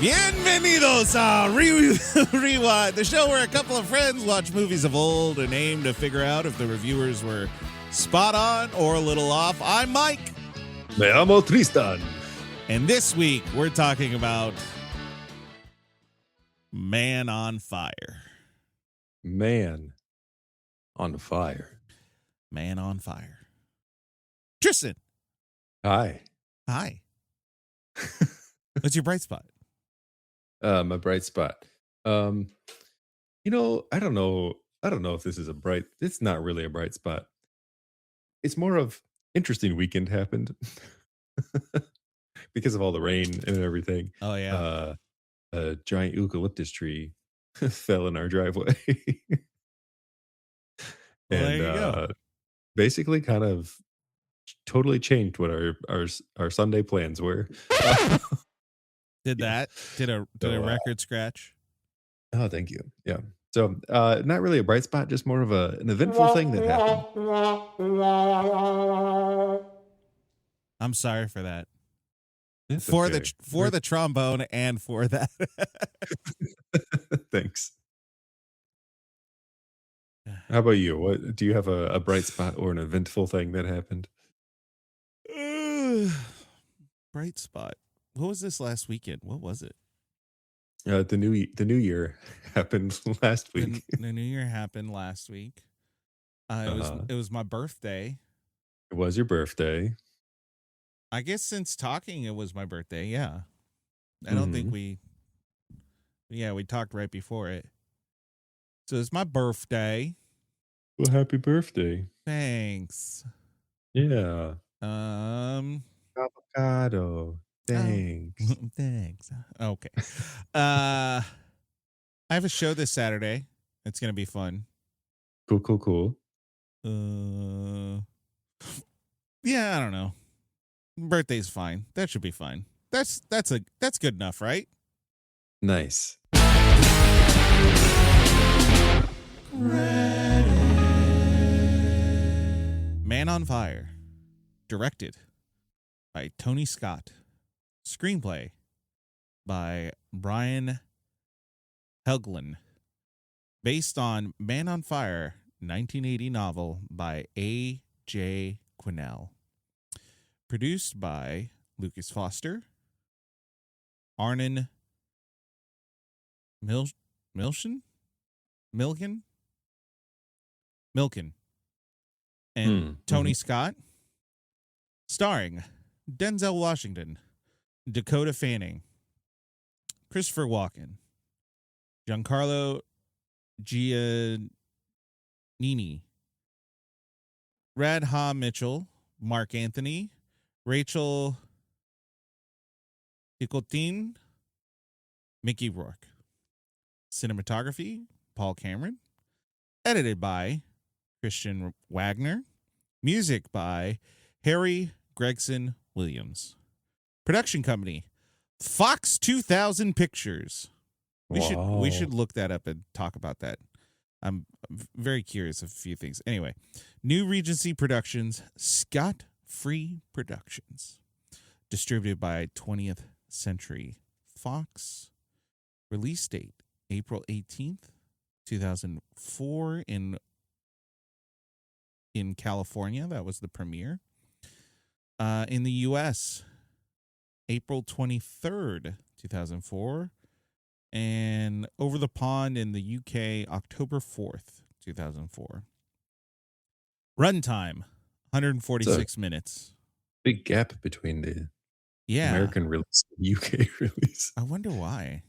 Bienvenidos a Rewind, the show where a couple of friends watch movies of old and aim to figure out if the reviewers were spot on or a little off. I'm Mike. Me llamo Tristan. And this week we're talking about Man on Fire. Man on Fire. Man on Fire. Tristan. Hi. Hi. What's your bright spot? My bright spot. I don't know if this is it's not really a bright spot. It's more of interesting weekend happened because of all the rain and everything. Oh, yeah. A giant eucalyptus tree fell in our driveway. Well, there you go. Basically kind of totally changed what our Sunday plans were. Did a record scratch? Oh, thank you. Yeah. So not really a bright spot, just more of an eventful thing that happened. I'm sorry for that. It's For okay. the trombone and for that. Thanks. How about you? What do you have a bright spot or an eventful thing that happened? Bright spot. What was this last weekend? What was it? The new year happened last week. The new year happened last week. It was my birthday. It was your birthday. I guess since talking, it was my birthday. Yeah, I don't think we talked right before it. So it's my birthday. Well, happy birthday! Thanks. Yeah. Avocado. Thanks. Thanks. Okay. I have a show this Saturday. It's gonna be fun. Cool. Yeah, I don't know. Birthday's fine. That should be fine. That's good enough, right? Nice. Man on Fire. Directed by Tony Scott. Screenplay by Brian Helgeland. Based on Man on Fire, 1980 novel by A.J. Quinnell. Produced by Lucas Foster, Arnon, Milchan, and Tony Scott. Starring Denzel Washington, Dakota Fanning, Christopher Walken, Giancarlo Giannini, Radha Mitchell, Marc Anthony, Rachel Ticotin, Mickey Rourke. Cinematography, Paul Cameron. Edited by Christian Wagner. Music by Harry Gregson Williams. Production company, Fox 2000 Pictures. We should look that up and talk about that. I'm very curious of a few things. Anyway, New Regency Productions, Scott Free Productions. Distributed by 20th Century Fox. Release date, April 18th, 2004 in California. That was the premiere. In the U.S., April 23rd, 2004. And over the pond in the UK, October 4th, 2004. Runtime, 146 minutes. Big gap between the American release and the UK release. I wonder why.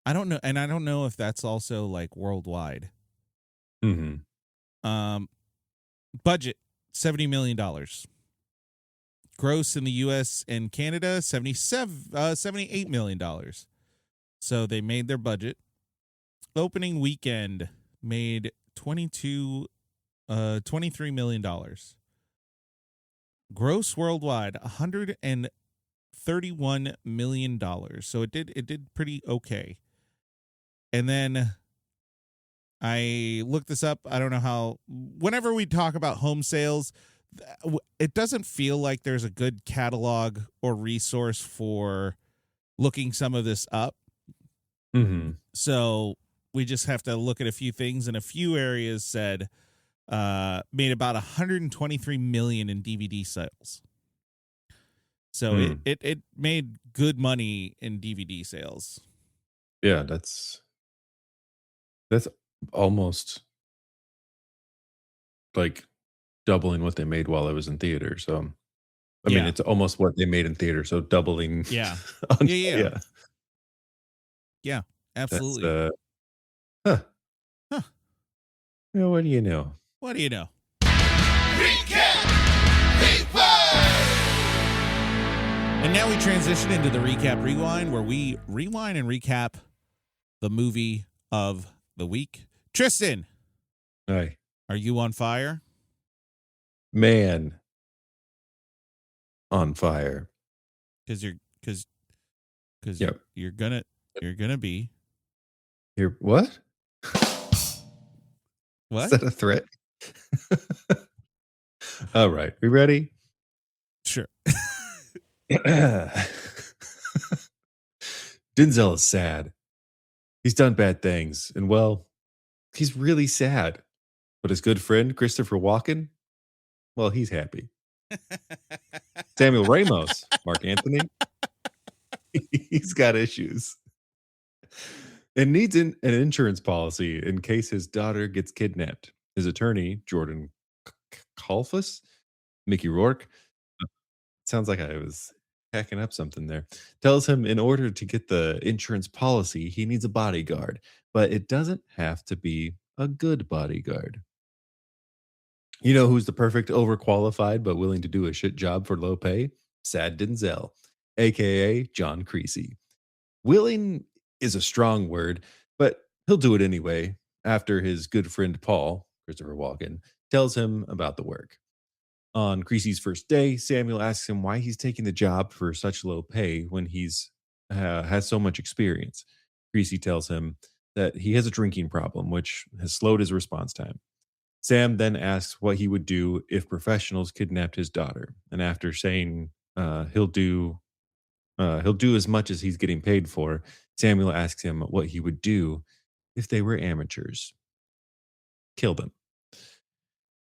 I don't know. And I don't know if that's also like worldwide. Budget, $70 million. Gross in the U.S. and Canada, $78 million. So they made their budget. Opening weekend made $23 million. Gross worldwide, $131 million. So it did pretty okay. And then I looked this up. I don't know how. Whenever we talk about home sales, it doesn't feel like there's a good catalog or resource for looking some of this up. Mm-hmm. So we just have to look at a few things, and a few areas said made about 123 million in DVD sales. So it made good money in DVD sales. Yeah, that's almost like doubling what they made while it was in theater. So I mean, Yeah. it's almost what they made in theater, so doubling. Yeah. on, Yeah. yeah. Yeah. That's Absolutely. huh. Huh. You know, what do you know? What do you know? And now we transition into the recap rewind, where we rewind and recap the movie of the week. Tristan, Hi. are you on fire? Man on fire. Because Yep. you're gonna be You're what? Is what? that a threat? All right. We ready? Sure. Denzel is sad. He's done bad things. And well, he's really sad. But his good friend, Christopher Walken, well, he's happy. Samuel Ramos, Mark Anthony, he's got issues and needs an insurance policy in case his daughter gets kidnapped. His attorney, Jordan Kalfus, Mickey Rourke, sounds like I was hacking up something there, tells him in order to get the insurance policy, he needs a bodyguard, but it doesn't have to be a good bodyguard. You know who's the perfect overqualified but willing to do a shit job for low pay? Sad Denzel, aka John Creasy. Willing is a strong word, but he'll do it anyway after his good friend Paul, Christopher Walken, tells him about the work. On Creasy's first day, Samuel asks him why he's taking the job for such low pay when he's has so much experience. Creasy tells him that he has a drinking problem, which has slowed his response time. Sam then asks what he would do if professionals kidnapped his daughter, and after saying he'll do as much as he's getting paid for, Samuel asks him what he would do if they were amateurs. Kill them.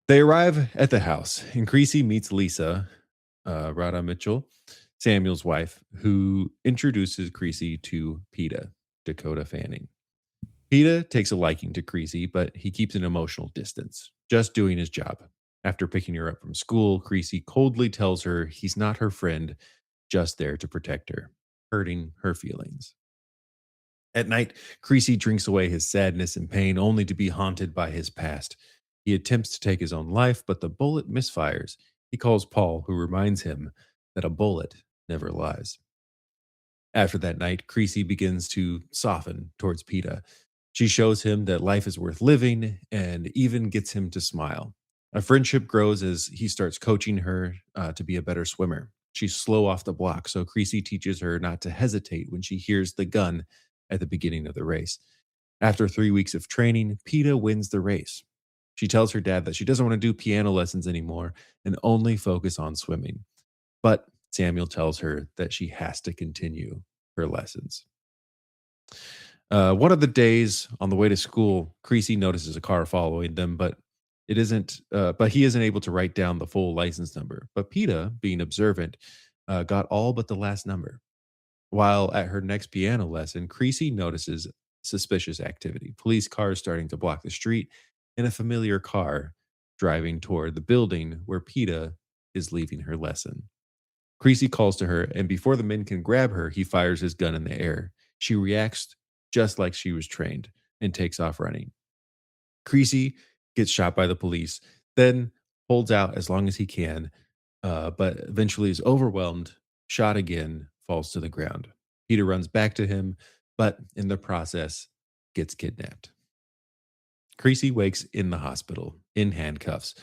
They arrive at the house, and Creasy meets Lisa, Radha Mitchell, Samuel's wife, who introduces Creasy to Peta, Dakota Fanning. Peta takes a liking to Creasy, but he keeps an emotional distance, just doing his job. After picking her up from school, Creasy coldly tells her he's not her friend, just there to protect her, hurting her feelings. At night, Creasy drinks away his sadness and pain only to be haunted by his past. He attempts to take his own life, but the bullet misfires. He calls Paul, who reminds him that a bullet never lies. After that night, Creasy begins to soften towards Peta. She shows him that life is worth living and even gets him to smile. A friendship grows as he starts coaching her to be a better swimmer. She's slow off the block, so Creasy teaches her not to hesitate when she hears the gun at the beginning of the race. After 3 weeks of training, Peta wins the race. She tells her dad that she doesn't want to do piano lessons anymore and only focus on swimming. But Samuel tells her that she has to continue her lessons. One of the days on the way to school, Creasy notices a car following them, but it isn't. But he isn't able to write down the full license number. But Peta, being observant, got all but the last number. While at her next piano lesson, Creasy notices suspicious activity. Police cars starting to block the street, and a familiar car driving toward the building where Peta is leaving her lesson. Creasy calls to her, and before the men can grab her, he fires his gun in the air. She reacts just like she was trained and takes off running. Creasy gets shot by the police, then holds out as long as he can, but eventually is overwhelmed, shot again, falls to the ground. Peter runs back to him, but in the process, gets kidnapped. Creasy wakes in the hospital, in handcuffs,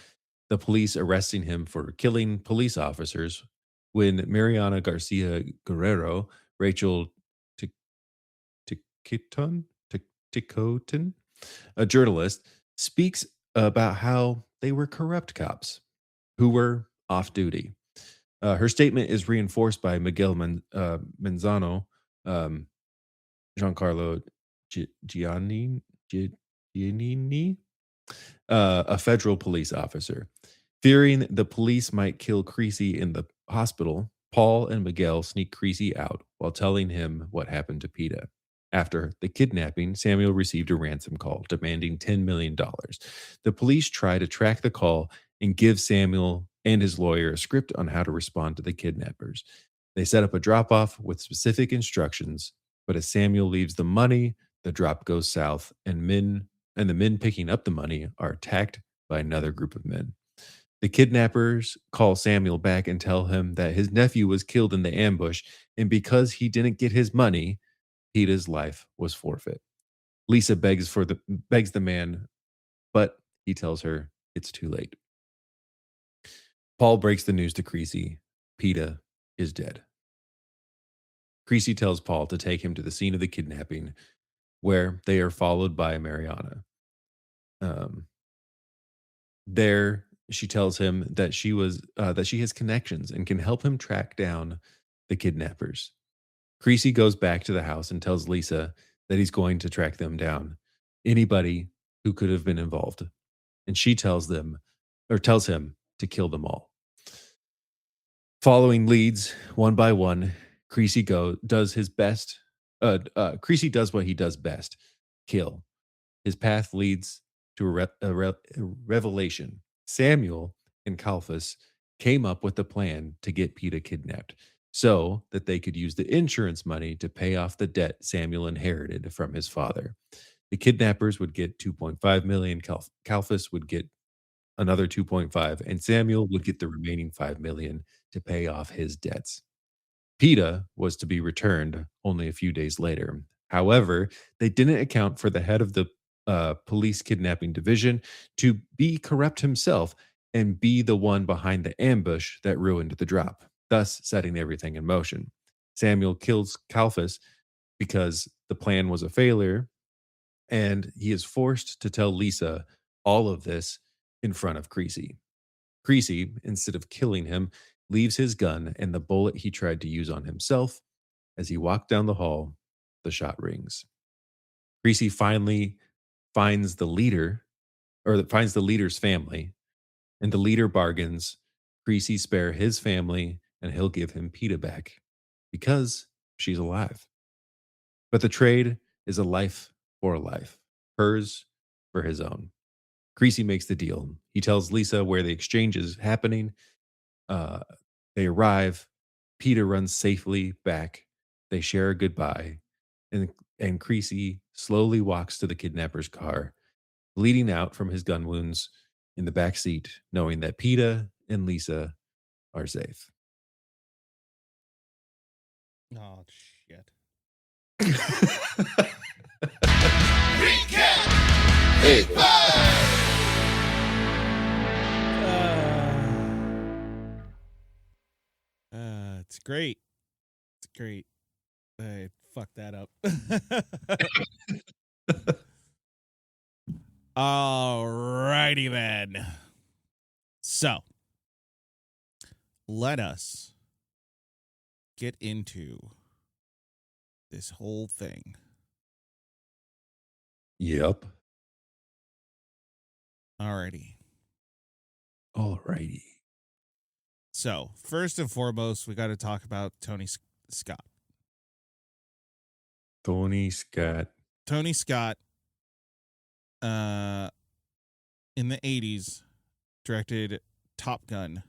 the police arresting him for killing police officers when Mariana Garcia Guerrero, Rachel Ticotin, Ticotin, a journalist, speaks about how they were corrupt cops who were off duty. Her statement is reinforced by Miguel Menzano, um, Giancarlo Giannini, Giannini, a federal police officer. Fearing the police might kill Creasy in the hospital, Paul and Miguel sneak Creasy out while telling him what happened to PETA. After the kidnapping, Samuel received a ransom call demanding $10 million. The police try to track the call and give Samuel and his lawyer a script on how to respond to the kidnappers. They set up a drop off with specific instructions, but as Samuel leaves the money, the drop goes south and the men picking up the money are attacked by another group of men. The kidnappers call Samuel back and tell him that his nephew was killed in the ambush, and because he didn't get his money, Peeta's life was forfeit. Lisa begs the man, but he tells her it's too late. Paul breaks the news to Creasy. Peeta is dead. Creasy tells Paul to take him to the scene of the kidnapping, where they are followed by Mariana. There, she tells him that she has connections and can help him track down the kidnappers. Creasy goes back to the house and tells Lisa that he's going to track them down, anybody who could have been involved, and she tells him to kill them all. Following leads one by one, Creasy does his best. Creasy does what he does best: kill. His path leads to a revelation. Samuel and Kalfas came up with a plan to get Peeta kidnapped so that they could use the insurance money to pay off the debt Samuel inherited from his father. The kidnappers would get 2.5 million, Kalfas would get another 2.5, and Samuel would get the remaining 5 million to pay off his debts. PETA was to be returned only a few days later. However, they didn't account for the head of the police kidnapping division to be corrupt himself and be the one behind the ambush that ruined the drop, thus setting everything in motion. Samuel kills Kalfas because the plan was a failure, and he is forced to tell Lisa all of this in front of Creasy. Creasy, instead of killing him, leaves his gun and the bullet he tried to use on himself. As he walked down the hall, the shot rings. Creasy finally finds the leader's family, and the leader bargains Creasy spare his family and he'll give him PETA back because she's alive. But the trade is a life for a life, hers for his own. Creasy makes the deal. He tells Lisa where the exchange is happening. Uh, they arrive. PETA runs safely back. They share a goodbye, and Creasy slowly walks to the kidnapper's car, bleeding out from his gun wounds in the back seat, knowing that PETA and Lisa are safe. Oh shit. Recap! Feedback! It's great. It's great. I fucked that up. Alrighty then. So, let us get into this whole thing. Yep. Alrighty. So, first and foremost, we got to talk about Tony Scott. Tony Scott. Tony Scott, in the 80s, directed Top Gun,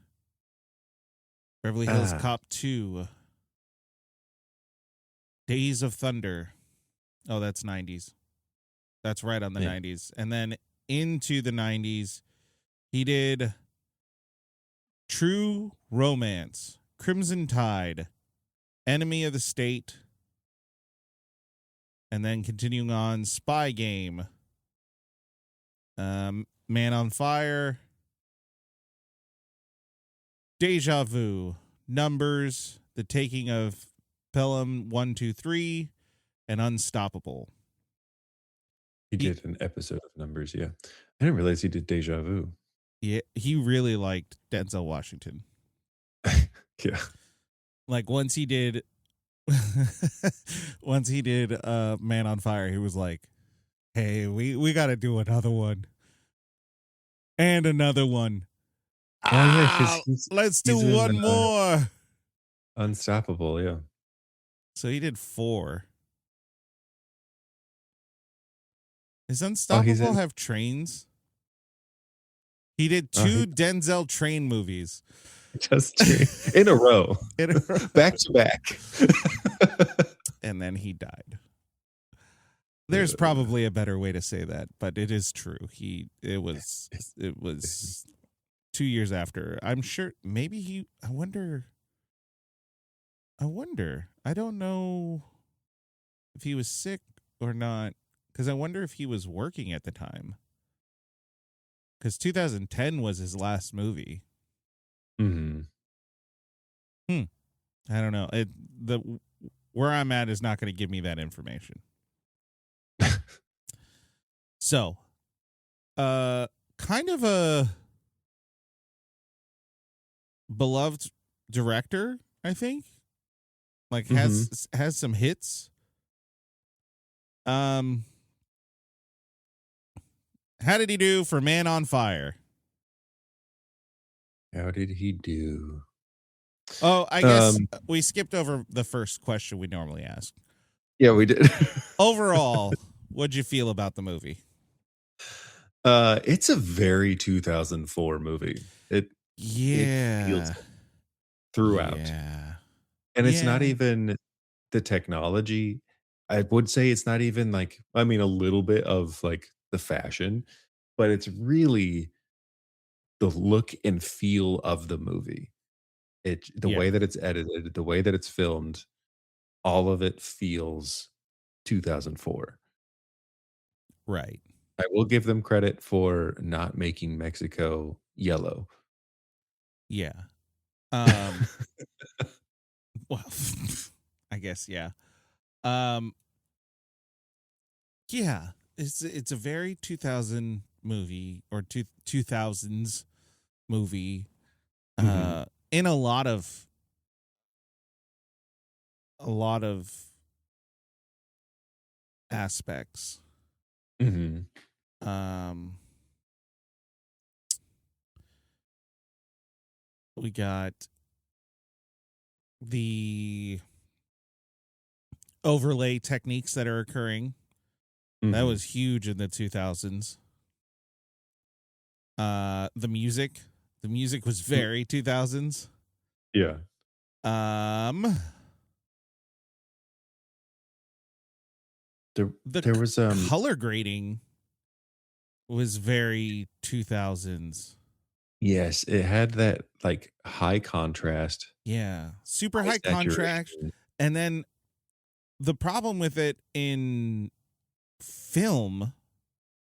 Beverly Hills Cop 2, Days of Thunder. Oh, that's 90s. That's right on the 90s. And then into the 90s, he did True Romance, Crimson Tide, Enemy of the State, and then continuing on, Spy Game, Man on Fire, Deja Vu, Numbers, The Taking of Pelham 123, and Unstoppable. He did an episode of Numbers, yeah. I didn't realize he did Deja Vu. Yeah, he really liked Denzel Washington. Yeah. Like once he did once he did Man on Fire, he was like, "Hey, we got to do another one and another one. Oh yeah, because Let's do he's in one more." Unstoppable. Yeah. So he did 4. Does Oh, he's Unstoppable in. have trains? He did Oh, 2 Denzel train movies just in a row, in a row. back to back. And then he died. There's probably a better way to say that, but it is true. It was 2 years after. I'm sure maybe I wonder. I don't know if he was sick or not, because I wonder if he was working at the time. Because 2010 was his last movie. Mm-hmm. I don't know. Where I'm at is not going to give me that information. So, kind of a beloved director, I think. Like has some hits. How did he do for Man on Fire? How did he do? Oh, I guess we skipped over the first question we normally ask. Yeah, we did. Overall, what'd you feel about the movie? It's a very 2004 movie. It feels throughout. Yeah. And it's not even the technology. I would say it's not even like, I mean, a little bit of like the fashion, but it's really the look and feel of the movie. The way that it's edited, the way that it's filmed, all of it feels 2004. Right. I will give them credit for not making Mexico yellow. Yeah. Well, I guess yeah. Yeah, it's a very 2000 movie or 2000s movie in a lot of aspects. Mm-hmm. We got the overlay techniques that are occurring. That was huge in the 2000s. The music was very 2000s. Yeah. There was color grading was very 2000s. Yes, it had that like high contrast. Yeah, super high contrast. And then the problem with it in film,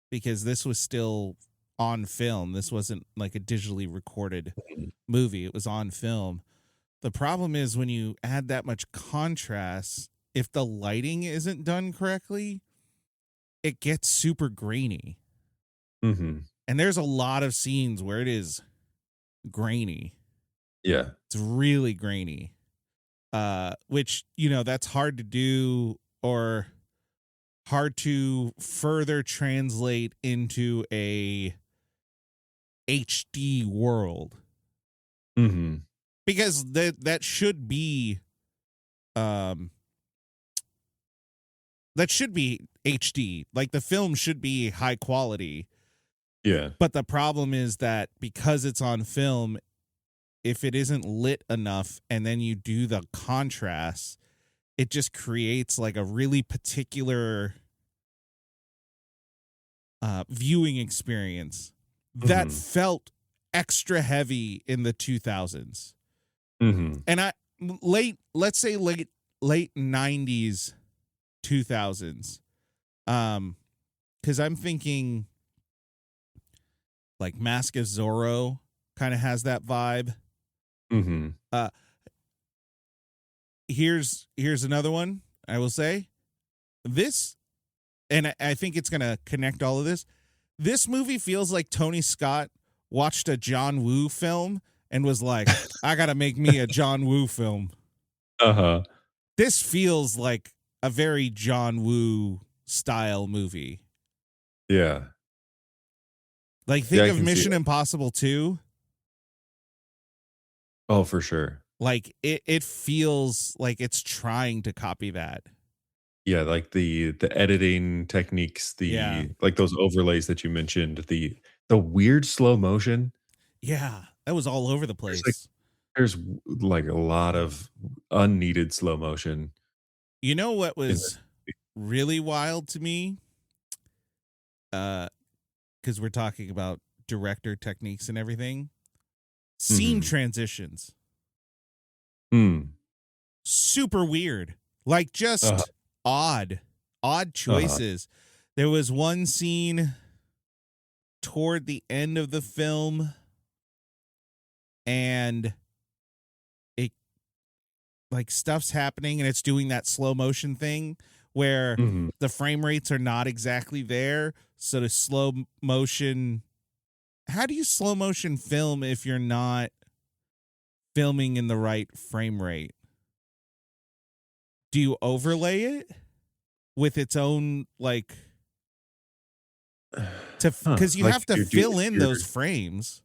because this was still on film, this wasn't like a digitally recorded movie, it was on film. The problem is when you add that much contrast, if the lighting isn't done correctly, it gets super grainy. And there's a lot of scenes where it is grainy. Yeah. It's really grainy. Which, that's hard to do or hard to further translate into a HD world. Because that should be HD. Like the film should be high quality. Yeah. But the problem is that because it's on film, if it isn't lit enough and then you do the contrast, it just creates like a really particular viewing experience that felt extra heavy in the 2000s. And let's say late 90s, 2000s. Because I'm thinking like Mask of Zorro kind of has that vibe. Here's another one I will say. This, and I think it's going to connect all of this. This movie feels like Tony Scott watched a John Woo film and was like, I got to make me a John Woo film. this feels like a very John Woo style movie. Yeah. Like, think I of can see Mission it. Impossible 2. Oh, for sure. Like, it feels like it's trying to copy that. Yeah, like the editing techniques, Yeah. like those overlays that you mentioned, the weird slow motion. Yeah. That was all over the There's like place. there's like a lot of unneeded slow motion You know what in was this. really wild to me? Because we're talking about director techniques and everything. Scene Mhm. transitions. Mm. Super weird. Like, Uh-huh. just odd Uh-huh. choices. There was one scene toward the end of the film, and it, like, stuff's happening and it's doing that slow motion thing where Mhm. the frame rates are not exactly there. So the slow motion, how do you slow motion film if you're not filming in the right frame rate? Do you overlay it with its own, like, Huh. because you Like have to fill in those frames.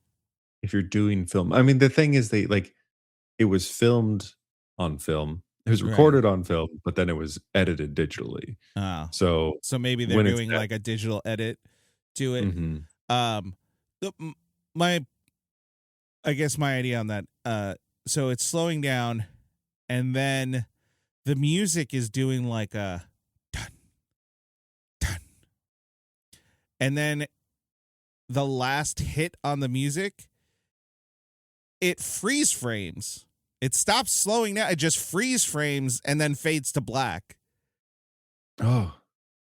if you're doing film. I mean, the thing is it was filmed on film. It was Right. recorded on film, but then it was edited digitally. Oh. So So maybe they're when it's doing that. like a digital edit to it. Mhm. Um my I guess my idea on that, so it's slowing down, and then the music is doing like a dun dun, and then the last hit on the music, it freeze frames. It stops slowing down. It just freeze frames and then fades to black. Oh.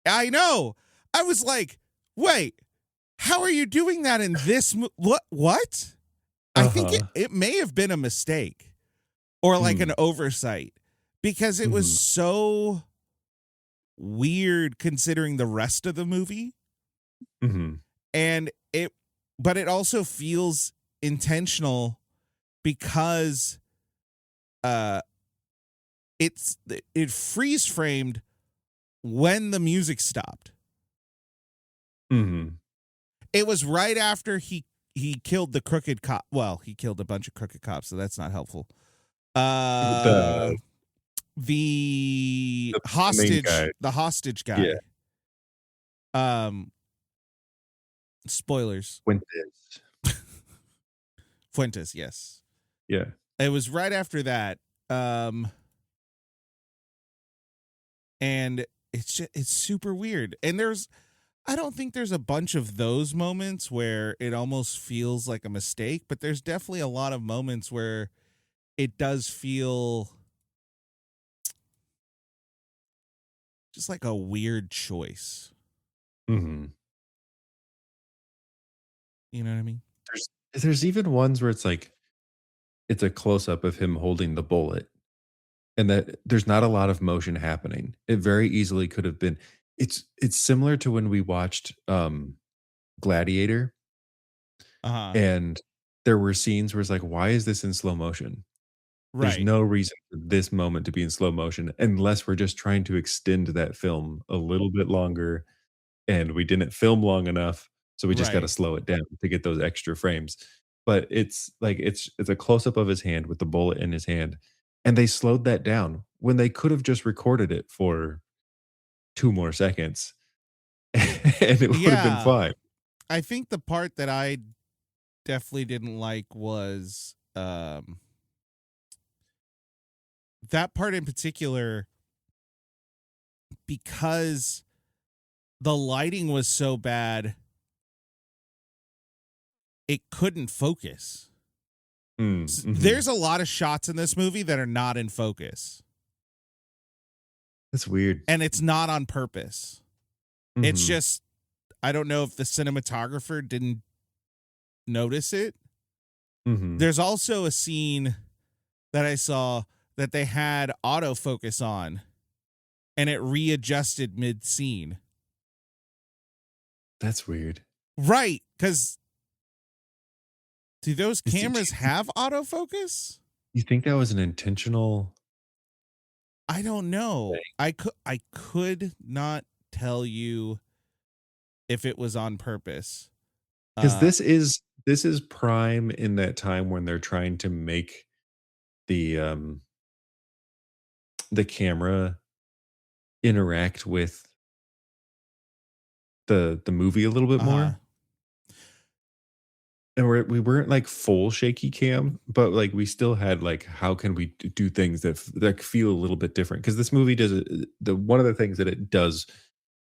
I know. I was like, wait, how are you doing that in this? What? I think Uh-huh. it may have been a mistake or like an Mm. oversight because it was Mhm. so weird considering the rest of the movie. Mhm. And but it also feels intentional because uh it freeze framed when the music stopped. Mhm. It was right after he killed the crooked cop. Well, he killed a bunch of crooked cops, so that's not helpful. The The the main hostage, guy. the hostage Yeah. guy. Um, Spoilers. Fuentes. Fuentes, yes. Yeah. It was right after that. Um, and it's super weird. And I don't think there's a bunch of those moments where it almost feels like a mistake, but there's definitely a lot of moments where it does feel just like a weird choice. Mhm. You know what I mean? There's even ones where it's like it's a close up of him holding the bullet and that there's not a lot of motion happening. It very easily could have been. It's similar to when we watched Gladiator, Uh-huh. and there were scenes where it's like, why is this in slow motion? There's Right. no reason for this moment to be in slow motion unless we're just trying to extend that film a little bit longer and we didn't film long enough, so we just gotta Right. slow it down to get those extra frames. But it's like it's a close up of his hand with the bullet in his hand, and they slowed that down when they could have just recorded it for 2 more seconds, and it would have been Yeah. fine. I think the part that I definitely didn't like was that part in particular, because the lighting was so bad it couldn't focus. Mm, mhm. There's a lot of shots in this movie that are not in focus, That's weird. and it's not on purpose. It's Mhm, just, I don't know if the cinematographer didn't notice it. mhm. There's also a scene that I saw that they had autofocus on and it readjusted mid scene. That's weird. Right. Because do those Do cameras have autofocus? you think that was an intentional I don't know. I could not tell you if it was on purpose. Because Uh this is prime in that time when they're trying to make the the camera interact with the movie a little bit uh-huh. more. And we weren't like full shaky cam, but like we still had like how can we do things that that feel a little bit different? Because this movie does the one of the things that it does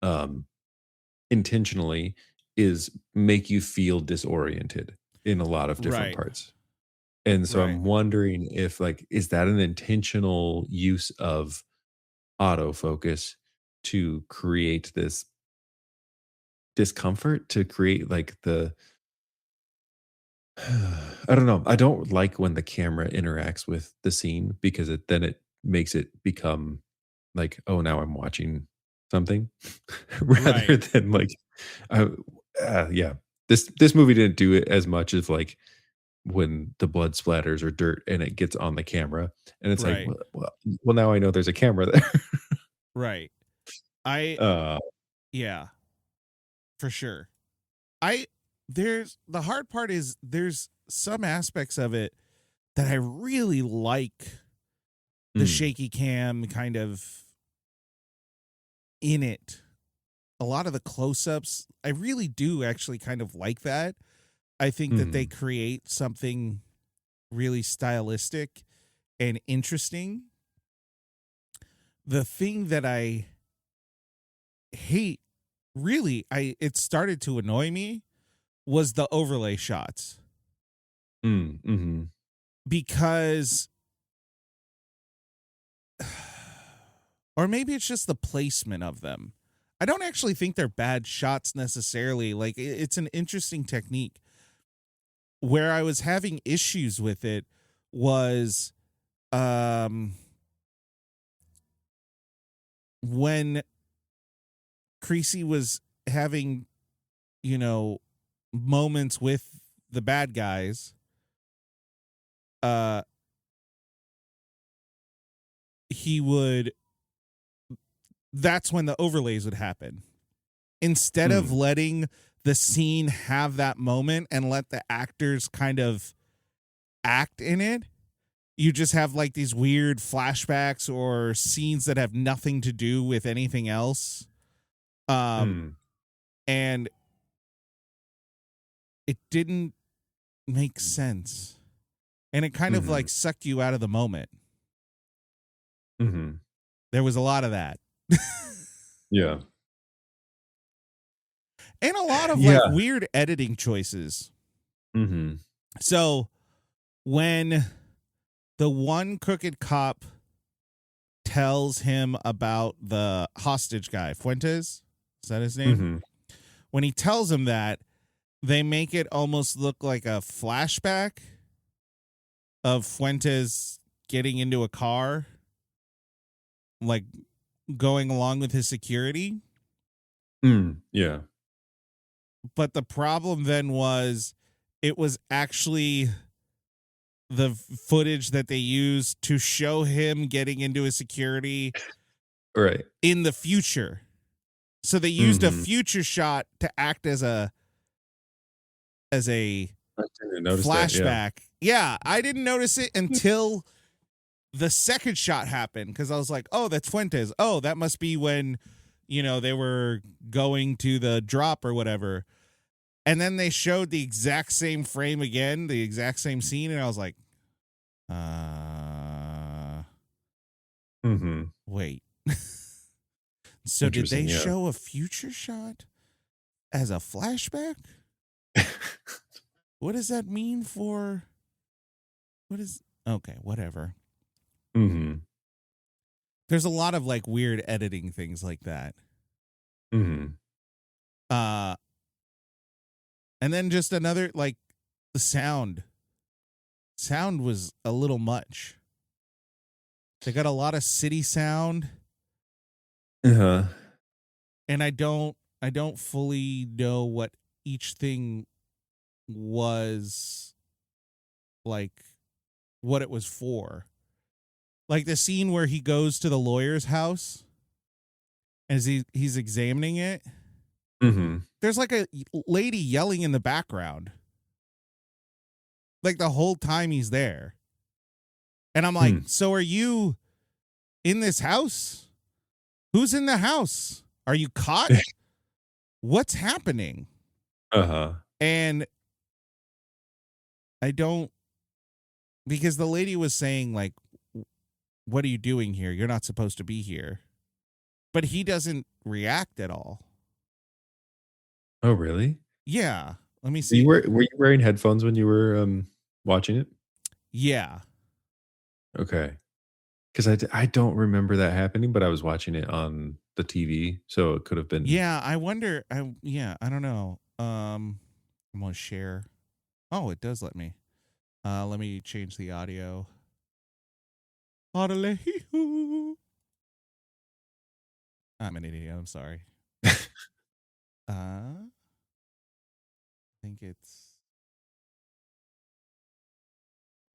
um intentionally is make you feel disoriented in a lot of different Right. parts. And so Right. I'm wondering if like is that an intentional use of autofocus to create this discomfort, to create like the I don't know. I don't like when the camera interacts with the scene because it makes it become like, oh, now I'm watching something rather Right. than like, uh, yeah. This movie didn't do it as much as like when the blood splatters or dirt and it gets on the camera, and it's like, Right. well now I know there's a camera there. Right. I uh, yeah, for sure. I there's the hard part is there's some aspects of it that I really like the mm, shaky cam kind of in it. A lot of the close-ups, I really do actually kind of like that. I think that they mm, create something really stylistic and interesting. The thing that I hate really, I it started to annoy me was the overlay shots mhm, because or maybe it's just the placement of them. I don't actually think they're bad shots necessarily. Like it's an interesting technique. Where I was having issues with it was um when Creasy was having, you know, moments with the bad guys, uh he would that's when the overlays would happen. Instead of mm, letting the scene have that moment and let the actors kind of act in it, you just have like these weird flashbacks or scenes that have nothing to do with anything else. Um, mm, and it didn't make sense. And it kind of mhm, like sucked you out of the moment. mhm, There was a lot of that. yeah, And a lot of like yeah, weird editing choices. mhm, So when the one crooked cop tells him about the hostage guy, Fuentes, is that his name? mhm, When he tells him that, they make it almost look like a flashback of Fuentes getting into a car, like going along with his security. yeah, But the problem then was it was actually the footage that they used to show him getting into his security right, in the future. So they used a mhm. future shot to act as a I didn't notice that, yeah. flashback. Yeah, I didn't notice it until the second shot happened because I was like, "Oh, that's Fuentes. Oh, that must be when, they were going to the drop or whatever." And then they showed the exact same frame again, the exact same scene, and I was like, Mhm. wait." So did Interesting, they yeah. show a future shot as a flashback? What does that mean for what is okay, whatever. Mhm, There's a lot of like weird editing things like that. mhm, Uh and then just another like the sound. Sound was a little much. They got a lot of city sound uh-huh, and I don't fully know what each thing was like what it was for. Like the scene where he goes to the lawyer's house as he's examining it. Mm-hmm. There's like a lady yelling in the background. Like the whole time he's there. And I'm like, so are you in this house? Who's in the house? Are you caught? What's happening? Uh-huh. And I don't, because the lady was saying, like, what are you doing here? You're not supposed to be here. But he doesn't react at all. Oh, really? Yeah. Let me see. Were you wearing headphones when you were watching it? Yeah. Okay. Because I don't remember that happening, but I was watching it on the TV, so it could have been. Yeah, I wonder. I don't know. I'm gonna share. Oh, it does let me. Let me change the audio. I'm an idiot. I'm sorry. I think it's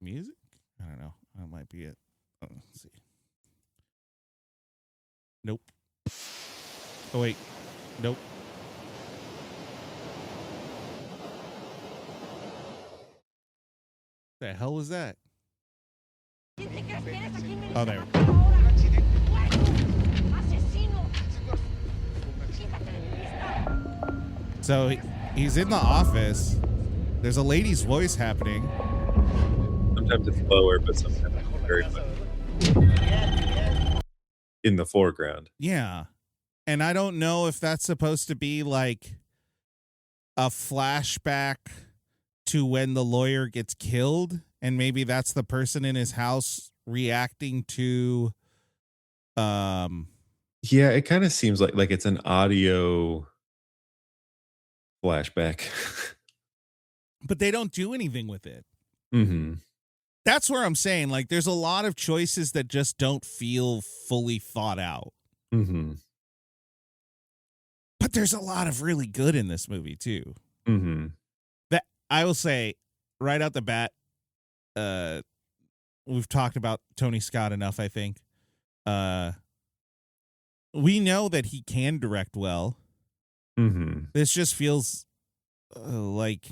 music. I don't know. That might be it. Oh, let's see. Nope. Oh wait. Nope. The hell was that? Oh, there. So he's in the office. There's a lady's voice happening. Sometimes it's lower, but sometimes it's very much in the foreground. Yeah. And I don't know if that's supposed to be like a flashback to when the lawyer gets killed, and maybe that's the person in his house reacting to Yeah, it kind of seems like it's an audio flashback. but they don't do anything with it. Mm-hmm. That's where I'm saying, like, there's a lot of choices that just don't feel fully thought out. Mm-hmm. But there's a lot of really good in this movie too. Mm-hmm. That I will say right out the bat, we've talked about Tony Scott enough, I think. We know that he can direct well. Mm-hmm. This just feels like,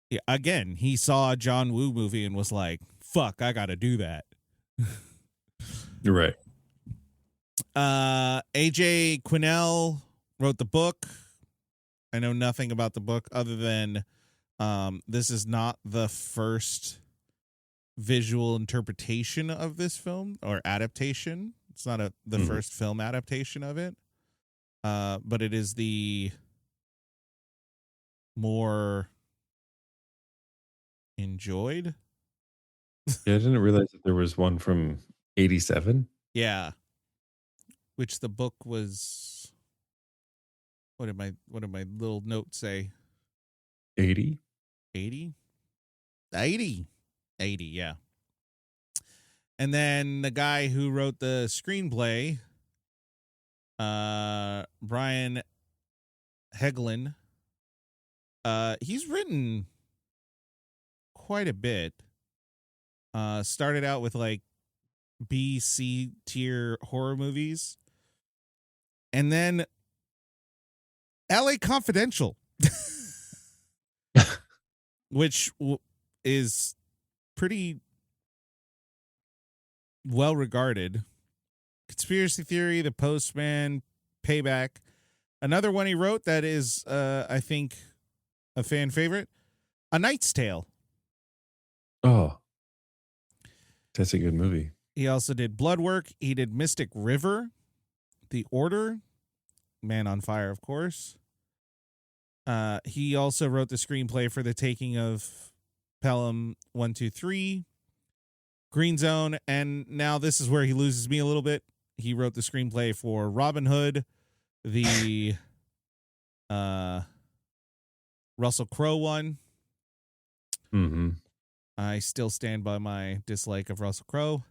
yeah, again, he saw a John Woo movie and was like, fuck, I gotta do that. You're right. AJ Quinnell wrote the book. I know nothing about the book other than this is not the first visual interpretation of this film or adaptation. It's not the first film adaptation of it. But it is the more enjoyed. Yeah, I didn't realize that there was one from 87. Yeah. Which the book was, what did my little notes say? 80? 80? 80. 80, yeah. And then the guy who wrote the screenplay, Brian Helgeland, he's written quite a bit. Started out with like B, C tier horror movies. And then LA Confidential, which is pretty well regarded. Conspiracy Theory, The Postman, Payback. Another one he wrote that is, I think, a fan favorite, A Knight's Tale. Oh, that's a good movie. He also did Bloodwork. He did Mystic River, The Order, Man on Fire, of course. He also wrote the screenplay for The Taking of Pelham 123, Green Zone, and now this is where he loses me a little bit. He wrote the screenplay for Robin Hood, the Russell Crowe one. Mm-hmm. I still stand by my dislike of Russell Crowe.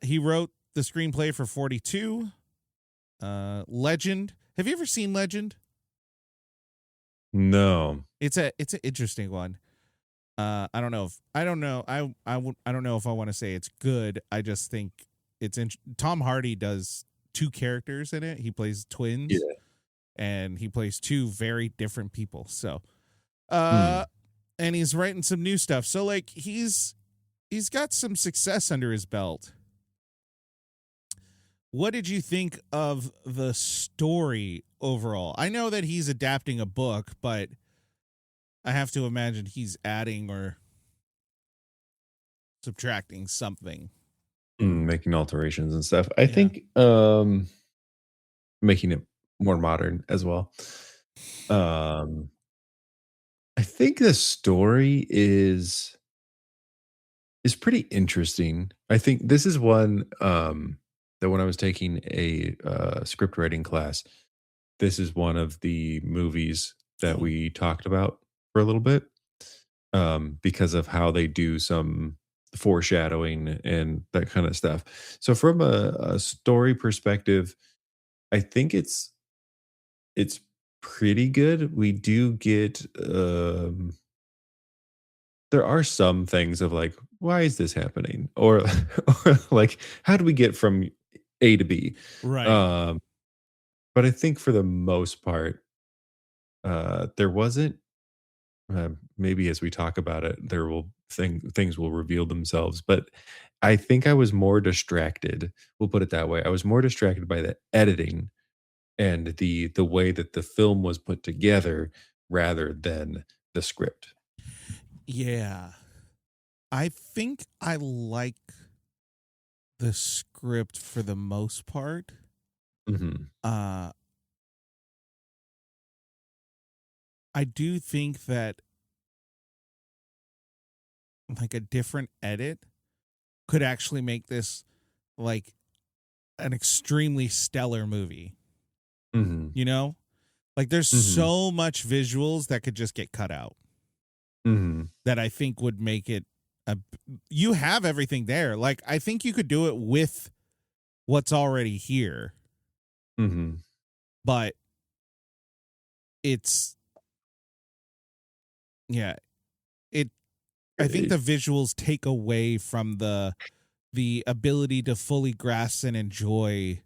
He wrote the screenplay for 42. Legend. Have you ever seen Legend? No. It's an interesting one. I don't know if I don't know I don't know if I want to say it's good. I just think Tom Hardy does two characters in it. He plays Yeah. twins, and he plays two very different people. So, Mm. and he's writing some new stuff. So like he's got some success under his belt. What did you think of the story overall? I know that he's adapting a book, but I have to imagine he's adding or subtracting something. Making alterations and stuff. I Yeah. think making it more modern as well. Um I think the story is pretty interesting. I think this is one that when I was taking a script writing class, this is one of the movies that Cool. we talked about for a little bit, because of how they do some foreshadowing and that kind of stuff. So from a story perspective, I think it's pretty good. We do get there are some things of like, why is this happening? Or, or like, how do we get from A to B? Right. Um, but I think for the most part, there wasn't. Maybe as we talk about it, there will things will reveal themselves. But I think I was more distracted. We'll put it that way. I was more distracted by the editing and the way that the film was put together rather than the script. Yeah. I think I like the script for the most part. Hmm. Uh I do think that like a different edit could actually make this like an extremely stellar movie. Hmm. You know? Like there's Hmm. so much visuals that could just get cut out Hmm. that I think would make it a you have everything there. Like I think you could do it with what's already here, Hmm. but it's yeah, it I think the visuals take away from the ability to fully grasp and enjoy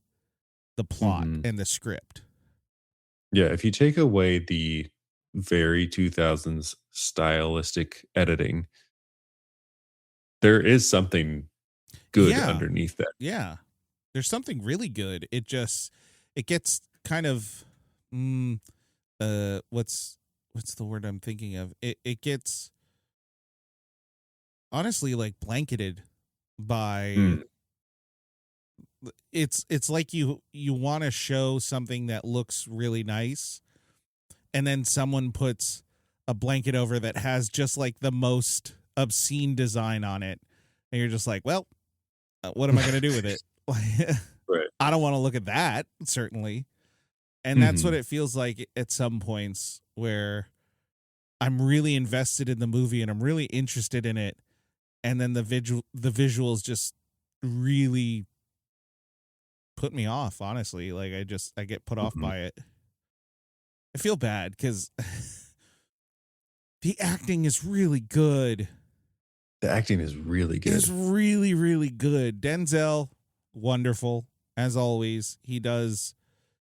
the plot Mhm. and the script. Yeah, if you take away the very 2000s stylistic editing, there is something good Yeah. underneath that. Yeah. There's something really good. It gets kind of mm, what's the word I'm thinking of? It gets honestly like blanketed by Mm, it's like you want to show something that looks really nice, and then someone puts a blanket over that has just like the most obscene design on it, and you're just like, well, what am I going to do with it? right. I don't want to look at that, certainly. And that's what Mhm, it feels like at some points where I'm really invested in the movie and I'm really interested in it, and then the visuals just really put me off, honestly. Like I get put off mhm. by it. I feel bad because the acting is really good. The acting is really Is good. really, really good. Denzel, wonderful, as always. He does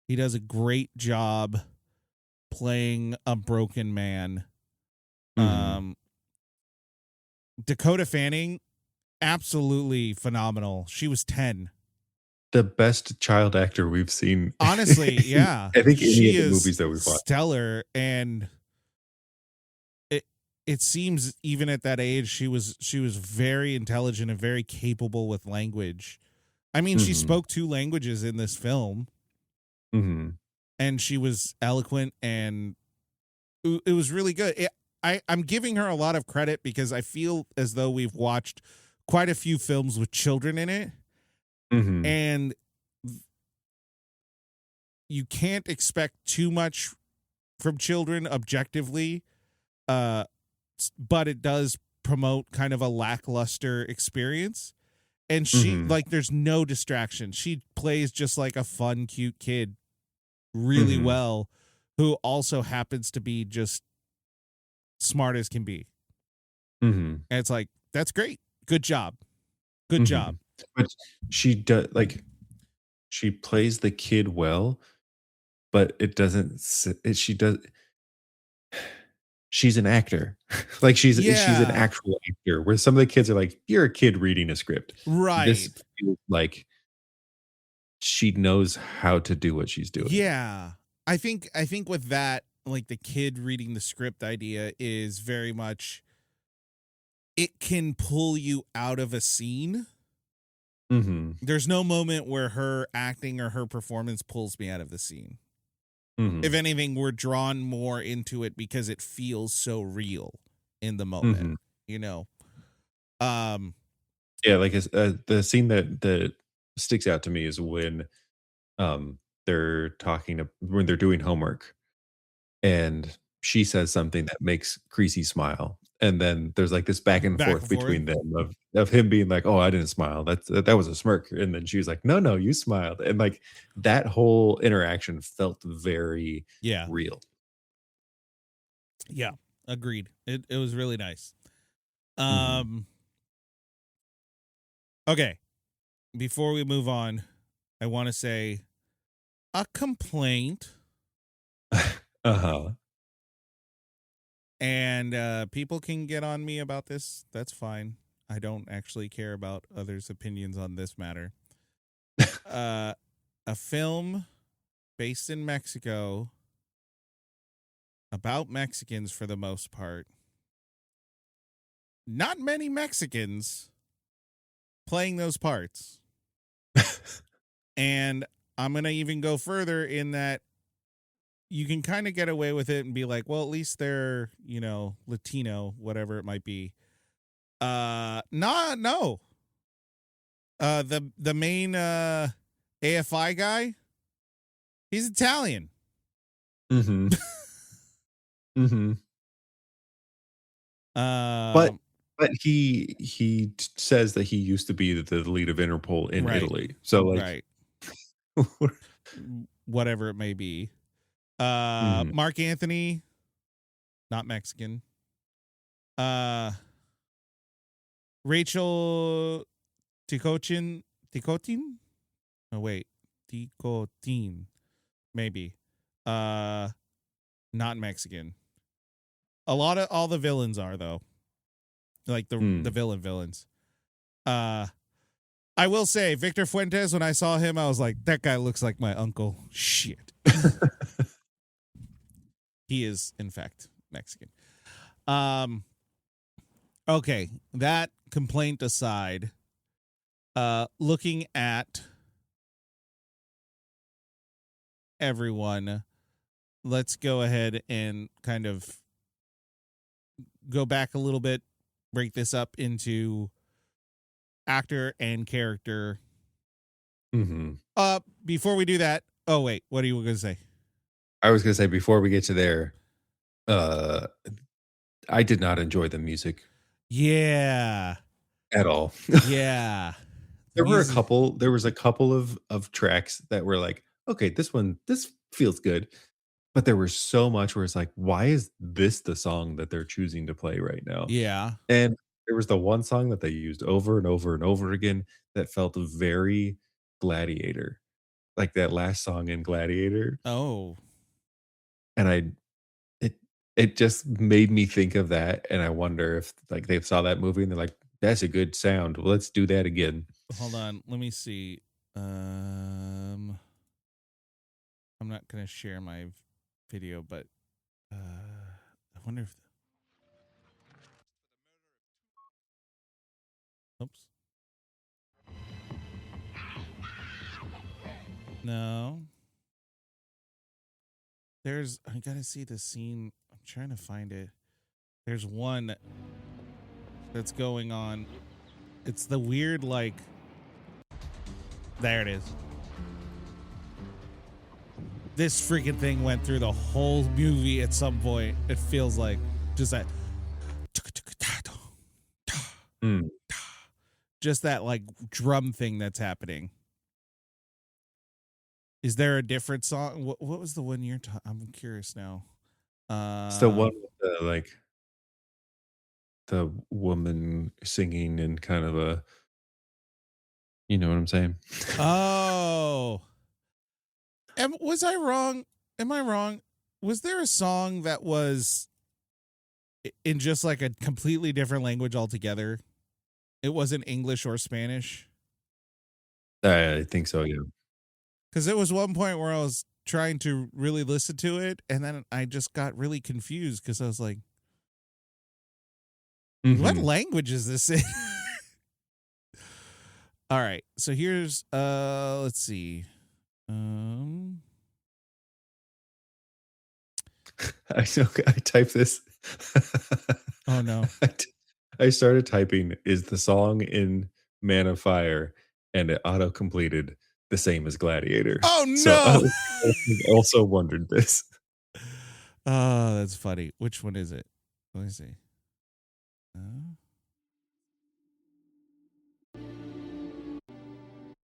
a great job playing a broken man. Mhm. Um Dakota Fanning, absolutely phenomenal. She was 10. The best child actor we've seen Honestly, in, yeah. I think, any She of the is movies that we've watched. stellar, and it it seems even at that age she was very intelligent and very capable with language. I mean, she Mhm, spoke two languages in this film, mhm. and she was eloquent, and it was really good. I'm giving her a lot of credit because I feel as though we've watched quite a few films with children in it, Mhm, and you can't expect too much from children objectively, uh, but it does promote kind of a lackluster experience. And she mhm, like there's no distraction. She plays just like a fun, cute kid really mhm. well, who also happens to be just smart as can be. Mm-hmm. And it's like, that's great. Good job. Good job. But she does she plays the kid well, but it doesn't. She does. She's an actor, like she's an Yeah. actual actor. Where some of the kids are like, "You're a kid reading a script." This Right. feels like she knows how to do what she's doing. Yeah. I think with that, like the kid reading the script idea is very much, it can pull you out of a scene. Mm-hmm. There's no moment where her acting or her performance pulls me out of the scene. Mm-hmm. If anything, we're drawn more into it because it feels so real in the moment, Mm-hmm. you know? Yeah, like the scene that sticks out to me is when they're when they're doing homework and she says something that makes Creasy smile. And then there's like this back and Back forth and forth. between them of him being like, "Oh, I didn't smile. That was a smirk." And then she was like, "No, you smiled." And like that whole interaction felt very Yeah. real. Yeah. Agreed. It was really nice. Mhm. Okay. Before we move on, I want to say a complaint. Uh-huh. And people can get on me about this. That's fine. I don't actually care about others' opinions on this matter. A film based in Mexico about Mexicans for the most part. Not many Mexicans playing those parts. And I'm going to even go further in that you can kind of get away with it and be like, well, at least they're, Latino, whatever it might be. No. The main AFI guy, he's Italian. Mhm. Mhm. Um, But says that he used to be the lead of Interpol in right, Italy. So like right, whatever it may be. Mhm. Mark Anthony, not Mexican. Rachel Ticotin. Oh wait, Ticotin, maybe. Not Mexican. All the villains are though, like the Mm. villains. I will say, Victor Fuentes, when I saw him, I was like, that guy looks like my uncle. Shit. He is, in fact, Mexican. Okay, that complaint aside, looking at everyone, let's go ahead and kind of go back a little bit, break this up into actor and character. Mhm. Before we do that, oh wait, what are you going to say? I was gonna say before we get to there, uh, I did not enjoy the music Yeah, at all. yeah. The music. There was a couple of tracks that were like, "Okay, this feels good." But there was so much where it's like, "Why is this the song that they're choosing to play right now?" Yeah. And there was the one song that they used over and over and over again that felt very Gladiator, like that last song in Gladiator, Oh, and it it just made me think of that, and I wonder if, like, they saw that movie and they're like, "That's a good sound. Well, let's do that again." hold on. Let me see. I'm not gonna share my video, but I wonder if. Oops. No. I gotta see the scene. I'm trying to find it. There's one that's going on. It's the weird, like. There it is. This freaking thing went through the whole movie at some point. It feels like just that. Mm. Just that, like, drum thing that's happening. Is there a different song? What was the one you're talking? I'm curious now. It's the one with the, like the woman singing in kind of a, you know what I'm saying? Oh, was I wrong? Am I wrong? Was there a song that was in just like a completely different language altogether? It wasn't English or Spanish? I think so, yeah. Because it was one point where I was trying to really listen to it, and then I just got really confused because I was like, what Mhm. language is this in? All right. So here's let's see. I type this. Oh no. I started typing is the song in Man of Fire, and it auto completed the same as Gladiator. Oh So no. I also wondered this. Oh, that's funny. Which one is it? Let me see.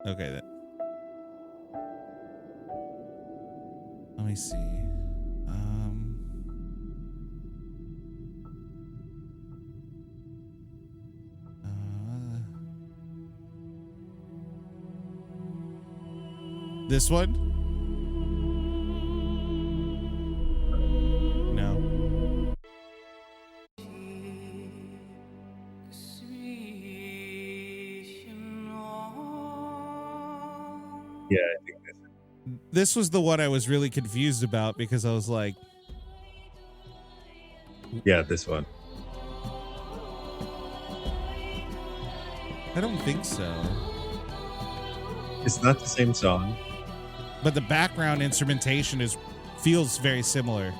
Okay, then. Let me see. This one? No. Yeah, I think This was the one I was really confused about because I was like, yeah, this one. I don't think so. It's not the same song. But the background instrumentation feels very similar.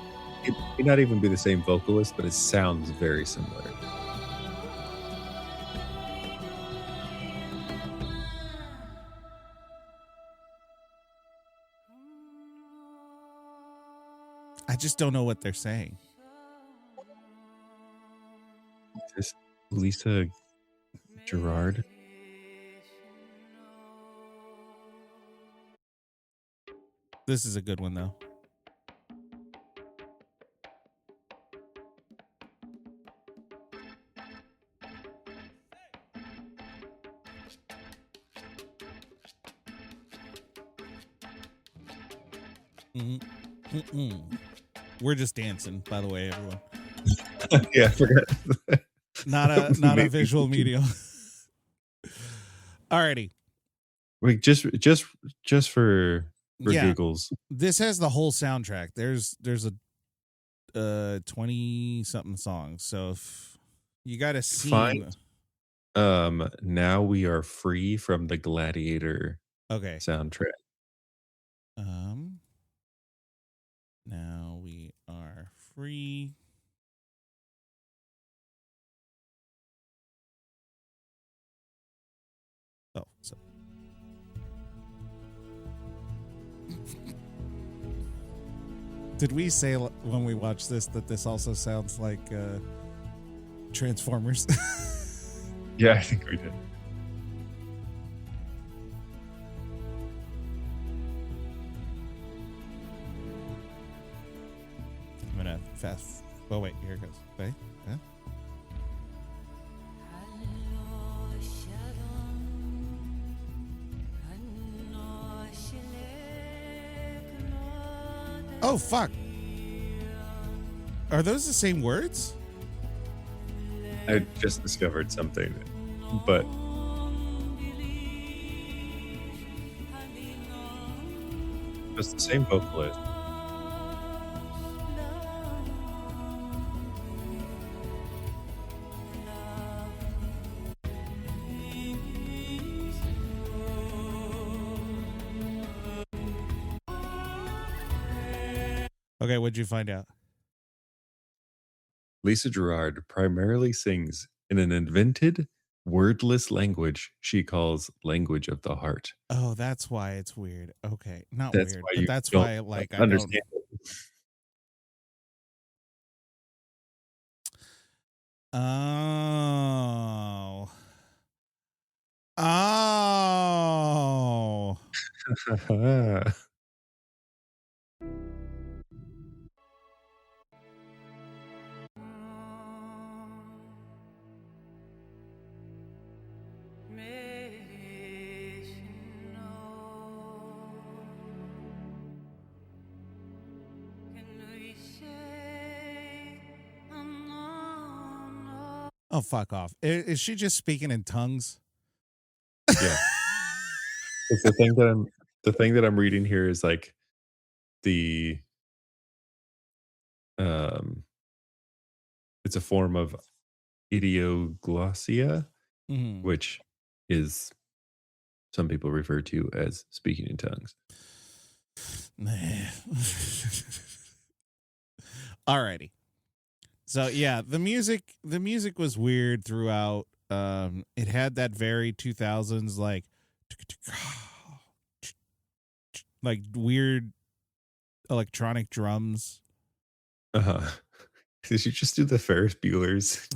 It may not even be the same vocalist, but it sounds very similar. I just don't know what they're saying. This Lisa Gerard. This is a good one though. We're just dancing, by the way, everyone. Yeah, I forgot. Not a visual medium. Alrighty. Wait, just for Yeah. giggles. This has the whole soundtrack. There's a 20 something songs. So if you got to see. Now we are free from the Gladiator Okay. soundtrack. Now we are free. Oh, so. Did we say when we watched this that this also sounds like Transformers? Yeah, I think we did. I'm gonna fast. Oh wait, here it goes. Okay. Yeah. Oh fuck! Are those the same words? I just discovered something, but it's the same vocalist. Okay, what'd you find out? Lisa Gerard primarily sings in an invented, wordless language she calls language of the heart. Oh, that's why it's weird. Okay, not That's weird, why but you that's don't why like I don't. understand it. Oh. Oh. Oh, fuck off. Is she just speaking in tongues? Yeah. It's the thing that I'm reading here is like the um it's a form of idioglossia, Mm-hmm. which is some people refer to as speaking in tongues. Alrighty. So yeah, the music was weird throughout. It had that very 2000s like weird electronic drums. Uh-huh. Did you just do the Ferris Bueller's?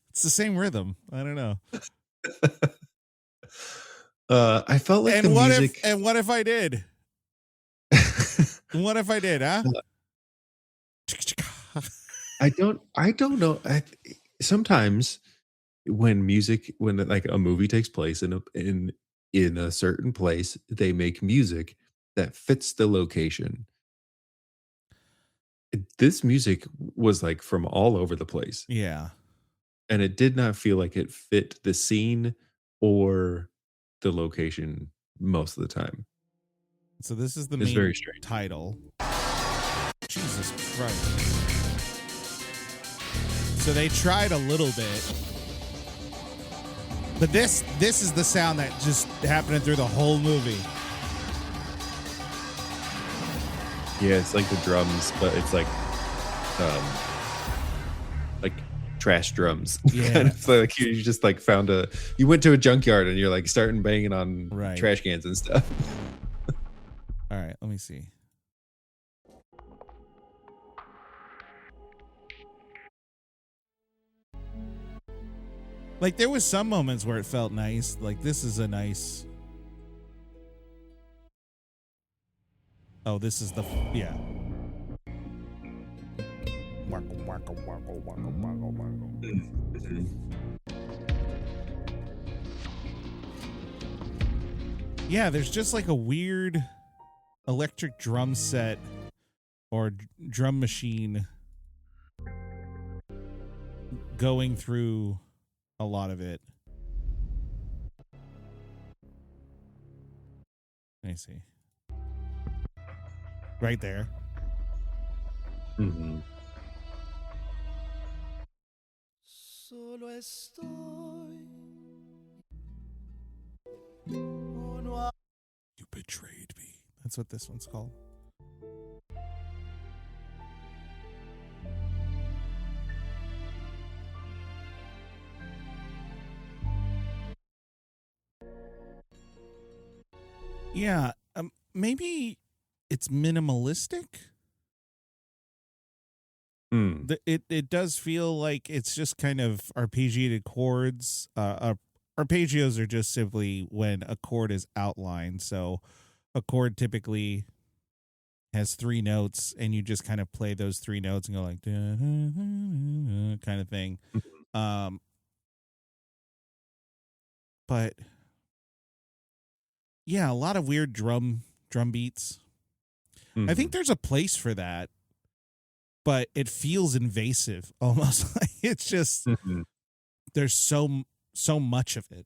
It's the same rhythm. I don't know. I felt like the music. What if I did? What if I did, huh? I don't know. Sometimes when like a movie takes place in a certain place, they make music that fits the location. This music was like from all over the place, Yeah. and it did not feel like it fit the scene or the location most of the time. So this is the It's main very strange. title. Jesus Christ. So they tried a little bit. But this is the sound that just happening through the whole movie. Yeah, it's like the drums, but it's like trash drums. Yeah. Kind of like you just like you went to a junkyard and you're like starting banging on Right. trash cans and stuff. All right, let me see. Like there was some moments where it felt nice. Like this is a nice. Oh, this is yeah. Yeah, there's just like a weird electric drum set or drum machine going through a lot of it. Let me see. Right there. Mm-hmm. Solo estoy. You betrayed me. That's what this one's called. Yeah, maybe it's minimalistic. It does feel like it's just kind of arpeggiated chords. Arpeggios are just simply when a chord is outlined. So a chord typically has 3 notes, and you just kind of play those 3 notes and go like kind of thing. But yeah, a lot of weird drum beats. I think there's a place for that, but it feels invasive almost. Like it's just there's so much of it.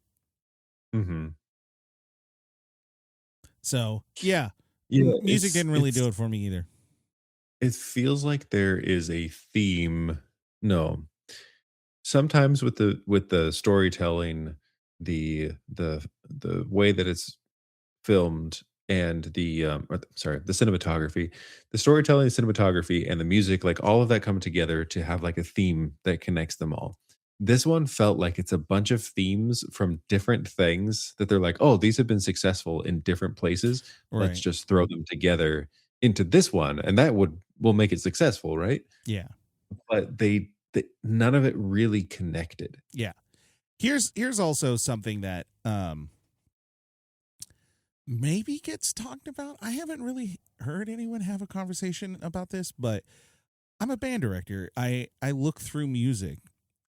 So yeah, music didn't really do it for me either. It feels like there is a theme. No, sometimes with the storytelling, the way that it's filmed, and the cinematography, the storytelling, the cinematography, and the music, like all of that come together to have like a theme that connects them all. This one felt like it's a bunch of themes from different things that they're like, oh, these have been successful in different places. Let's Right. just throw them together into this one, and that will make it successful, right? Yeah. But they none of it really connected. Yeah. Here's also something that maybe gets talked about. I haven't really heard anyone have a conversation about this, but I'm a band director. I look through music,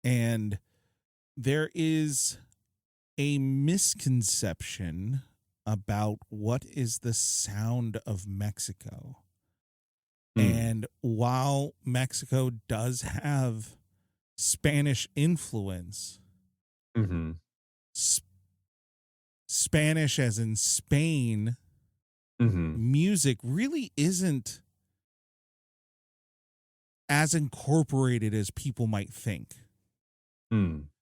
and there is a misconception about what is the sound of Mexico. And while Mexico does have Spanish influence, Spanish as in Spain, music really isn't as incorporated as people might think.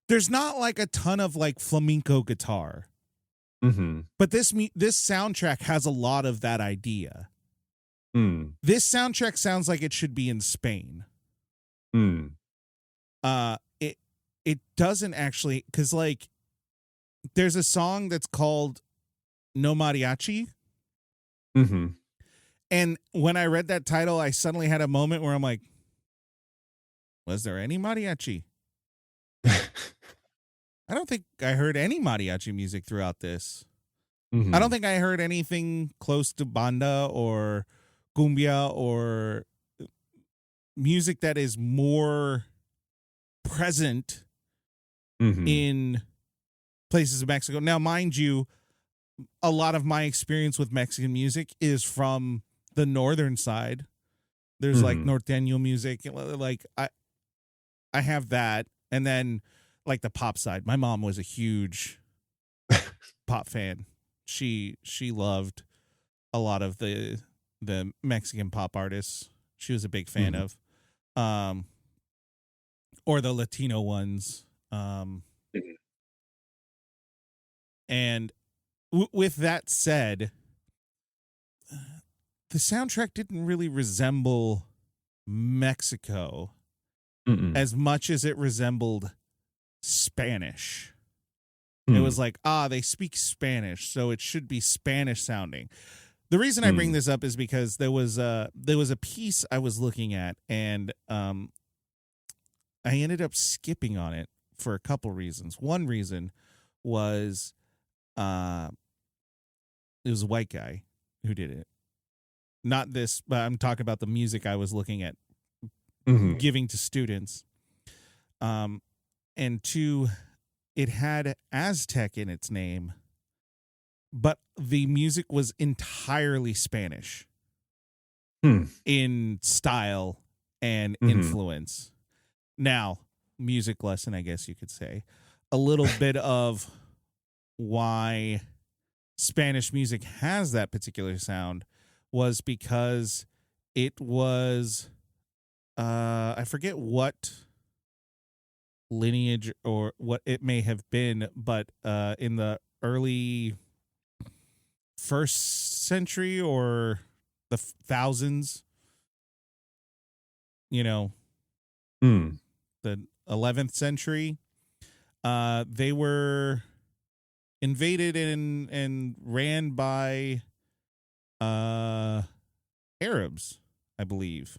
There's not like a ton of like flamenco guitar, but this soundtrack has a lot of that idea. This soundtrack sounds like it should be in Spain. It doesn't actually, because like there's a song that's called No Mariachi. And when I read that title, I suddenly had a moment where I'm like, was there any mariachi? I don't think I heard any mariachi music throughout this. I don't think I heard anything close to banda or cumbia or music that is more present in places of Mexico. Now, mind you, a lot of my experience with Mexican music is from the northern side. There's like norteño music, like I have that, and then like the pop side. My mom was a huge pop fan. She loved a lot of the Mexican pop artists. She was a big fan of, or the Latino ones. And with that said, the soundtrack didn't really resemble Mexico as much as it resembled Spanish. It was like, they speak Spanish, so it should be Spanish sounding. The reason I bring this up is because there was a piece I was looking at, and I ended up skipping on it for a couple reasons. One reason was it was a white guy who did it. Not this, but I'm talking about the music I was looking at giving to students. And two, it had Aztec in its name, but the music was entirely Spanish in style and influence. Now, music lesson, I guess you could say. A little bit of why Spanish music has that particular sound was because it was, I forget what lineage or what it may have been, but in the early first century or the thousands, the 11th century, they were invaded and ran by Arabs, I believe,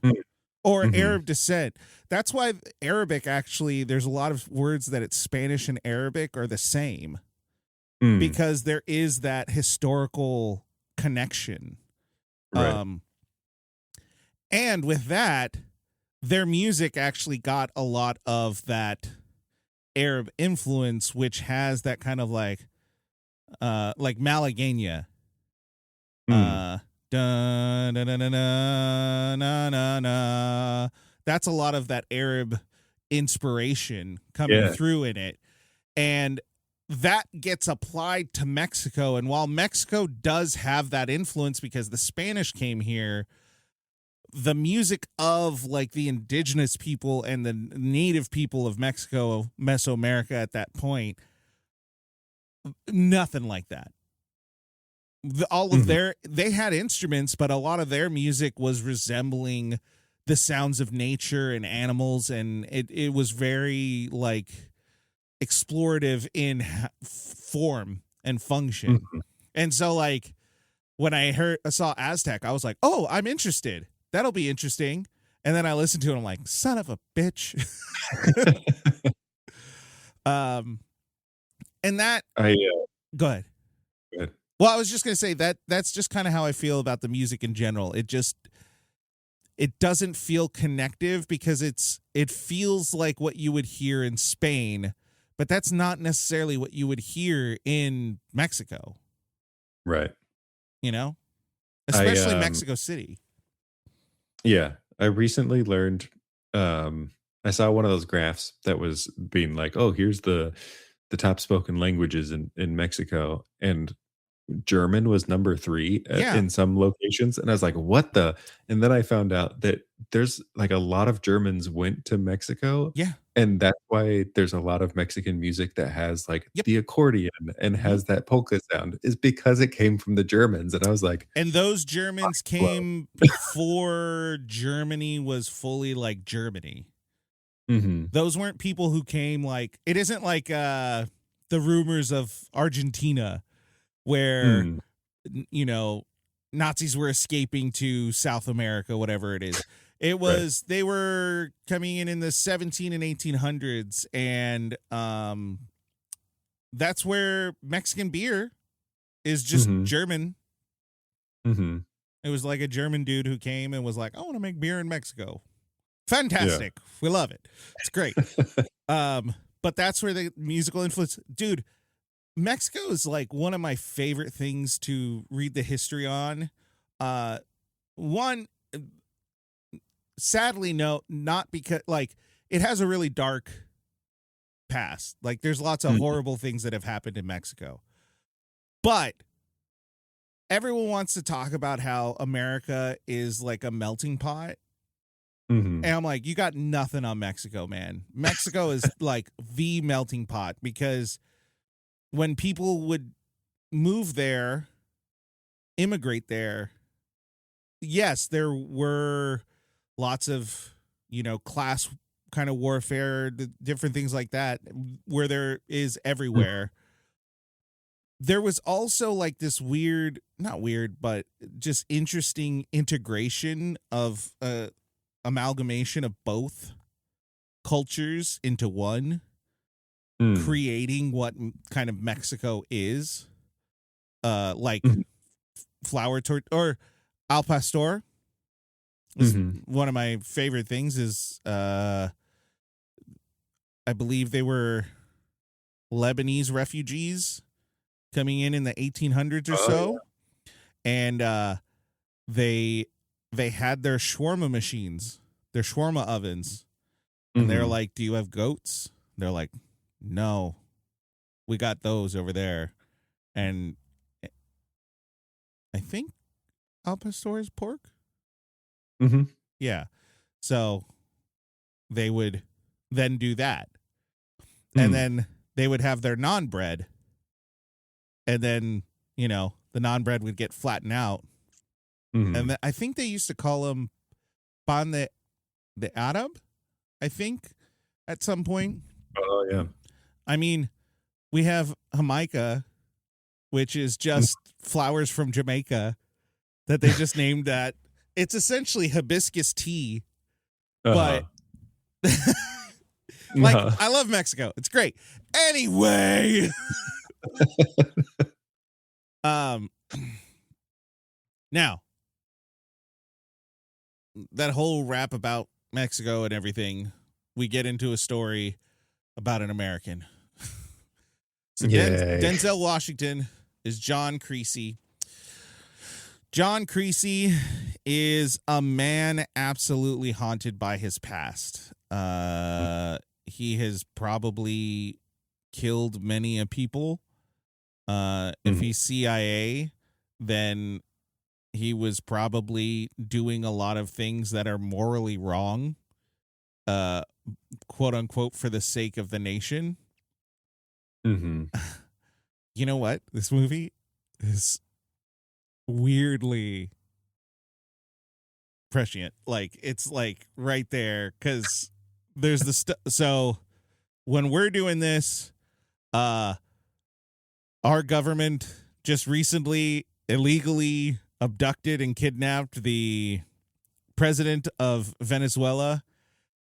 or Arab descent. That's why Arabic, actually, there's a lot of words that it's Spanish and Arabic are the same, because there is that historical connection. Right. And with that, their music actually got a lot of that Arab influence, which has that kind of like Malagueña. That's a lot of that Arab inspiration coming through in it. And that gets applied to Mexico. And while Mexico does have that influence because the Spanish came here, the music of like the indigenous people and the native people of Mexico, Mesoamerica at that point, nothing like that. All of they had instruments, but a lot of their music was resembling the sounds of nature and animals, and it was very like explorative in form and function. And so like when I saw Aztec, I was like, oh, I'm interested. That'll be interesting. And then I listened to it, and I'm like, son of a bitch. And that go ahead. Well, I was just going to say that's just kind of how I feel about the music in general. It doesn't feel connective because it feels like what you would hear in Spain, but that's not necessarily what you would hear in Mexico. Right. Especially Mexico City. Yeah, I recently learned. I saw one of those graphs that was being like, "Oh, here's the top spoken languages in Mexico," and German was number 3 Yeah. in some locations, and I was like, "What the?" And then I found out that there's, like, a lot of Germans went to Mexico, Yeah. and that's why there's a lot of Mexican music that has, like, Yep. the accordion and Mhm. has that polka sound, is because it came from the Germans, and I was like, And those Germans "Blown." came before Germany was fully like Germany. Mhm. Those weren't people who came like it isn't like the rumors of Argentina where Mm, you know Nazis were escaping to South America, whatever it is. It right. was they were coming in the 17 and 1800s, and that's where Mexican beer is just Mhm, German. mhm. It was like a German dude who came and was like, "I want to make beer in Mexico." Yeah. Fantastic. We love it. It's great. But that's where the musical influence, dude. Mexico is like one of my favorite things to read the history on. Uh, one, sadly, no, not because like it has a really dark past. Like there's lots of Mhm, horrible things that have happened in Mexico, but everyone wants to talk about how America is like a melting pot. mhm. And I'm like, you got nothing on Mexico, man. Mexico is like the melting pot because when people would move there, immigrate there, yes, there were lots of, class kind of warfare, different things like that, where there is Mm, everywhere. There was also like this weird, not weird, but just interesting integration of amalgamation of both cultures into one, mm, creating what kind of Mexico is. Like mhm, flour tort or al pastor is mhm. one of my favorite things. Is I believe they were Lebanese refugees coming in the 1800s or Oh, so, yeah. and they they had their shawarma machines, their shawarma ovens, and they're Mhm. like, "Do you have goats?" They're like, "No, we got those over there." And I think al pastor is pork. Mhm. Yeah, so they would then do that, and Mm. then they would have their non bread, and then the non bread would get flattened out, and Mhm. I think they used to call them pan de Arab. I think at some point. Oh, yeah. I mean, we have Jamaica, which is Mm. just flowers from Jamaica that they just named that. It's essentially hibiscus tea, but Uh-huh. like Uh-huh. I love Mexico. It's great. Anyway, um now that whole rap about Mexico and everything, we get into a story about an American. So Yay. Denzel Washington is John Creasy. John Creasy is a man absolutely haunted by his past. He has probably killed many a people. If Mhm. he's CIA, then he was probably doing a lot of things that are morally wrong, uh, quote unquote, for the sake of the nation. Mhm. You know what? This movie is weirdly prescient. Like it's like right there because there's the stuff. So when we're doing this, uh, our government just recently illegally abducted and kidnapped the president of Venezuela.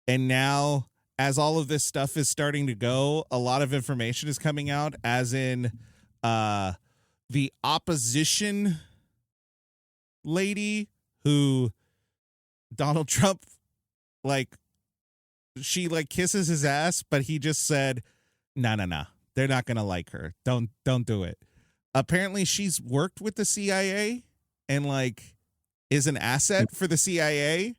And now, as all of this stuff is starting to go, a lot of information is coming out, as in uh, the opposition lady who Donald Trump, like, she like kisses his ass, but he just said, no, no, no. They're not going to like her. Don't do it. Apparently, she's worked with the CIA and like is an asset for the CIA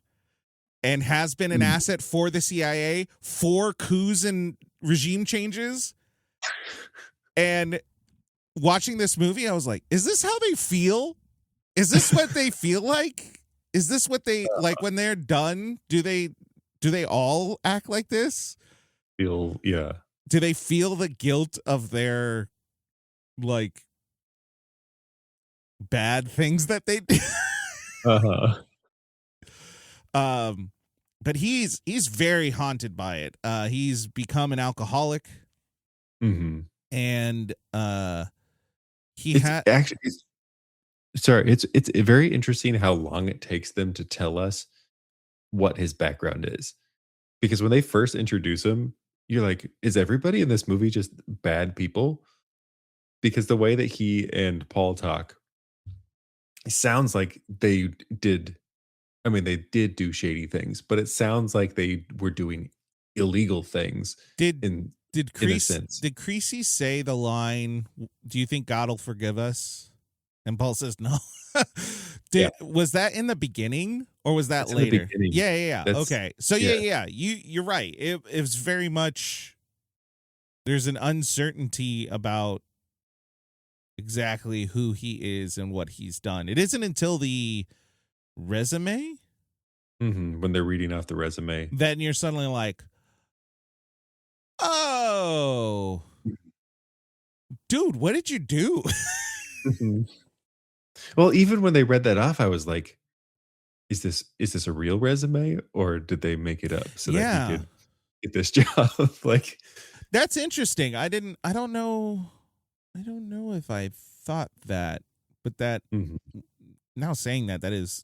and has been an asset for the CIA for coups and regime changes. And watching this movie, I was like, is this how they feel? Is this what they feel like? Is this what they like when they're done? Do they all act like this? Feel, yeah. Do they feel the guilt of their like bad things that they do? Uh-huh. But he's very haunted by it. He's become an alcoholic, Mm-hmm. and It's actually it's very interesting how long it takes them to tell us what his background is. Because when they first introduce him, you're like, is everybody in this movie just bad people? Because the way that he and Paul talk, it sounds like they did. I mean, they did do shady things, but it sounds like they were doing illegal things. Did in a Creasy sense. did Creasy say the line, "Do you think God will forgive us?" And Paul says no. Was that in the beginning or was that It's in the later? beginning. Yeah. That's- Okay. So yeah. You're right. It was very much, there's an uncertainty about exactly who he is and what he's done. It isn't until the resume When they're reading off the resume. then you're suddenly like, oh, dude, what did you do? Mhm. Well, even when they read that off, I was like, is this a real resume or did they make it up so that he could get this job? Like, that's interesting. I don't know if I thought that, but that now saying that is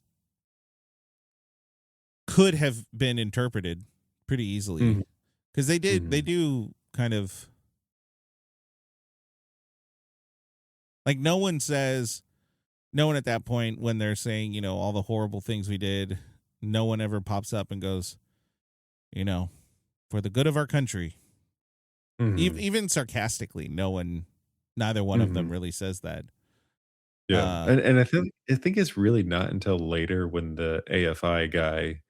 could have been interpreted pretty easily because they do kind of like no one at that point when they're saying, all the horrible things we did, no one ever pops up and goes, for the good of our country. Even sarcastically, neither one of them really says that. yeah. And I think it's really not until later when the AFI guy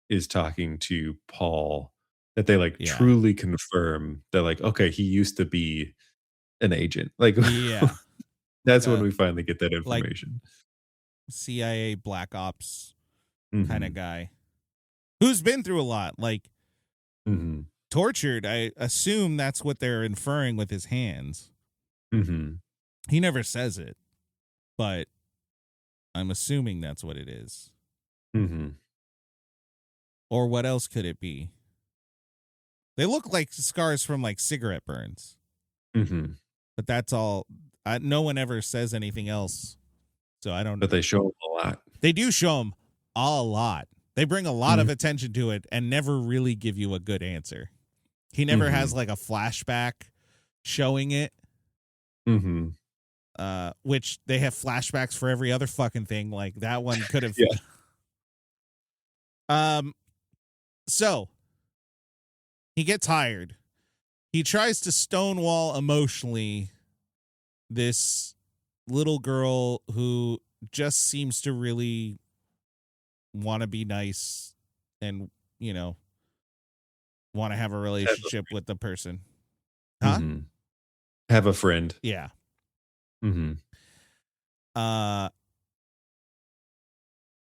is talking to Paul that they truly confirm that okay, he used to be an agent. Like, yeah. That's when we finally get that information. CIA Black Ops kind of guy who's been through a lot, tortured. I assume that's what they're inferring with his hands. He never says it, but I'm assuming that's what it is. Or what else could it be? They look like scars from cigarette burns. But that's all. No one ever says anything else. So I don't know. But they show him a lot. They do show him a lot. They bring a lot of attention to it and never really give you a good answer. He never has a flashback showing it. Which they have flashbacks for every other fucking thing. Like that one could have. So he gets hired. He tries to stonewall emotionally this little girl who just seems to really want to be nice and, want to have a relationship with the person. Huh? Have a friend. Yeah. And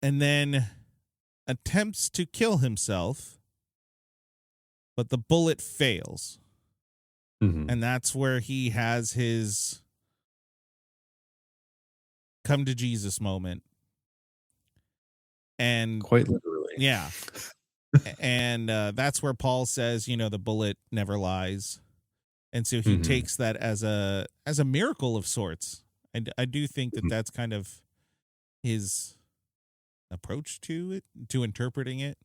then attempts to kill himself, but the bullet fails. And that's where he has his come to Jesus moment. And quite literally. Yeah. And that's where Paul says, the bullet never lies. And so he takes that as a miracle of sorts. And I do think that that's kind of his approach to it, to interpreting it.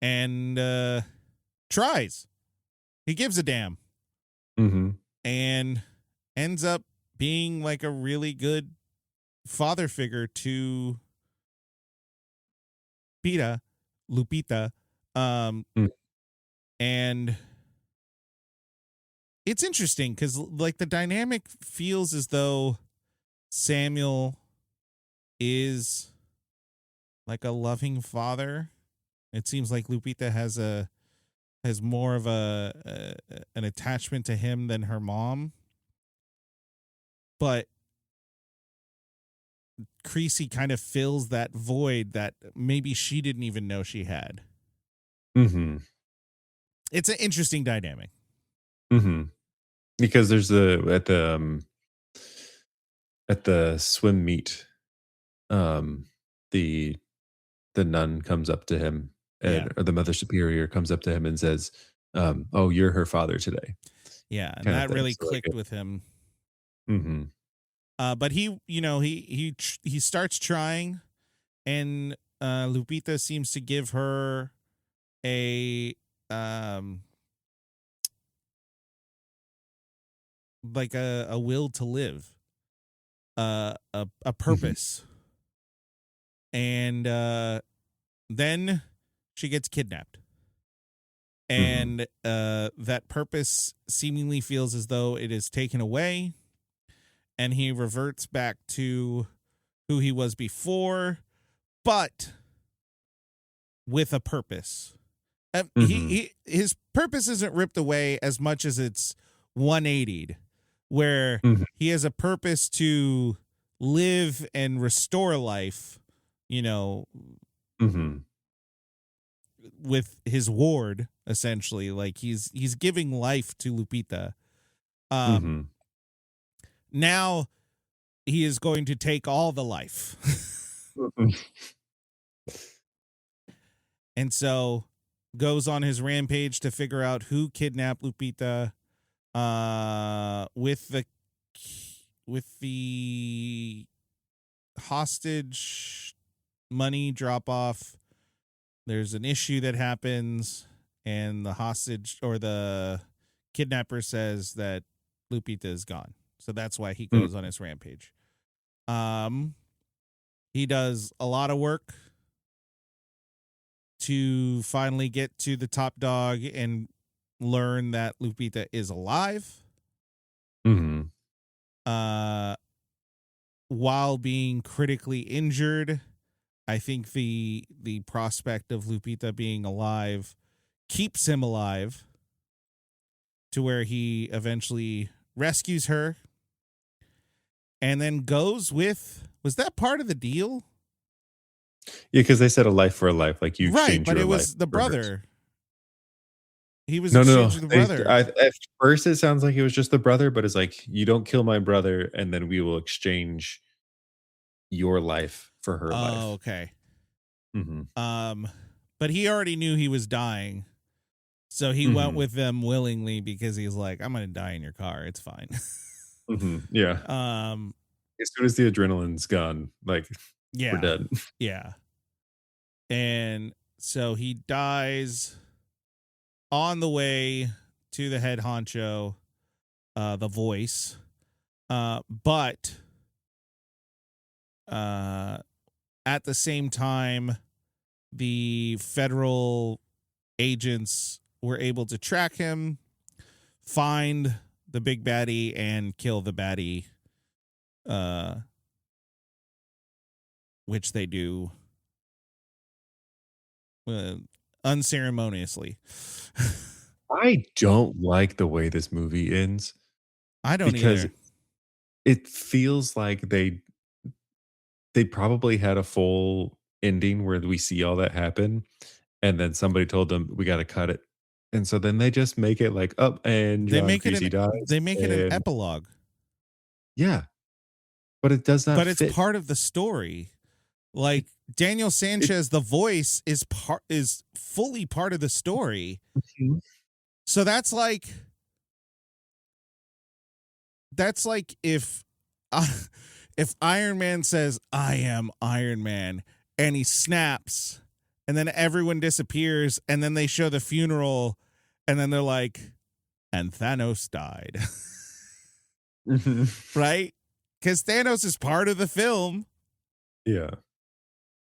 And tries. He gives a damn. And ends up being a really good father figure to Lupita. And it's interesting because the dynamic feels as though Samuel is like a loving father. It seems like Lupita has more of an attachment to him than her mom. But Creasy kind of fills that void that maybe she didn't even know she had. Mm-hmm. It's an interesting dynamic. Mm-hmm. Because there's at the swim meet, the nun comes up to him, Yeah. or the Mother Superior comes up to him and says, "Oh, you're her father today." Yeah, and Kind of that thing. really So, like, clicked with him. mm-hmm. But he starts trying, and Lupita seems to give her a like a will to live, a purpose, and then she gets kidnapped, and that purpose seemingly feels as though it is taken away, and he reverts back to who he was before, but with a purpose. His purpose isn't ripped away as much as it's 180'd, where he has a purpose to live and restore life, with his ward, essentially. Like he's giving life to Lupita. Now he is going to take all the life. And so goes on his rampage to figure out who kidnapped Lupita, with the hostage money drop off. There's an issue that happens, and the hostage or the kidnapper says that Lupita is gone. So that's why he goes on his rampage. He does a lot of work to finally get to the top dog and learn that Lupita is alive. While being critically injured. I think the prospect of Lupita being alive keeps him alive to where he eventually rescues her and then goes with, was that part of the deal? Yeah, because they said a life for a life, like you exchange right, but your it was life the for hers. brother. He was No. exchanging the brother. At first, it sounds like it was just the brother, but it's like, you don't kill my brother, and then we will exchange your life for her life. Oh, okay. But he already knew he was dying, so he went with them willingly because he's like, I'm gonna die in your car. It's fine. Yeah. As soon as the adrenaline's gone, like, we're dead. Yeah. And so he dies on the way to the head honcho, the voice. But at the same time, the federal agents were able to track him, find the big baddie, and kill the baddie, which they do unceremoniously. I don't like the way this movie ends. I don't because either. it feels like they probably had a full ending where we see all that happen, and then somebody told them we got to cut it, and so then they just make it like up and John Creasy dies. They make it an epilogue. Yeah, but it does not. But it's fit. part of the story. Like Daniel Sanchez, the voice is fully part of the story. So that's like if Iron Man says, I am Iron Man, and he snaps, and then everyone disappears, and then they show the funeral, and then they're like, and Thanos died. Right? Because Thanos is part of the film. Yeah.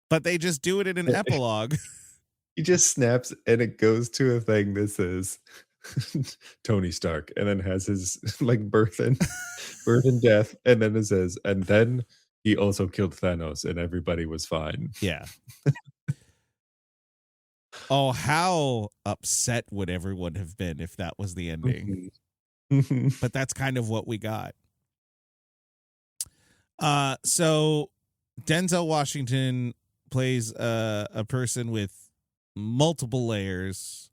But they just do it in an epilogue. He just snaps, and it goes to a thing that says Tony Stark, and then has his like birth and death, and then it says, and then he also killed Thanos and everybody was fine. Yeah. Oh, how upset would everyone have been if that was the ending? But that's kind of what we got. So Denzel Washington plays a person with multiple layers,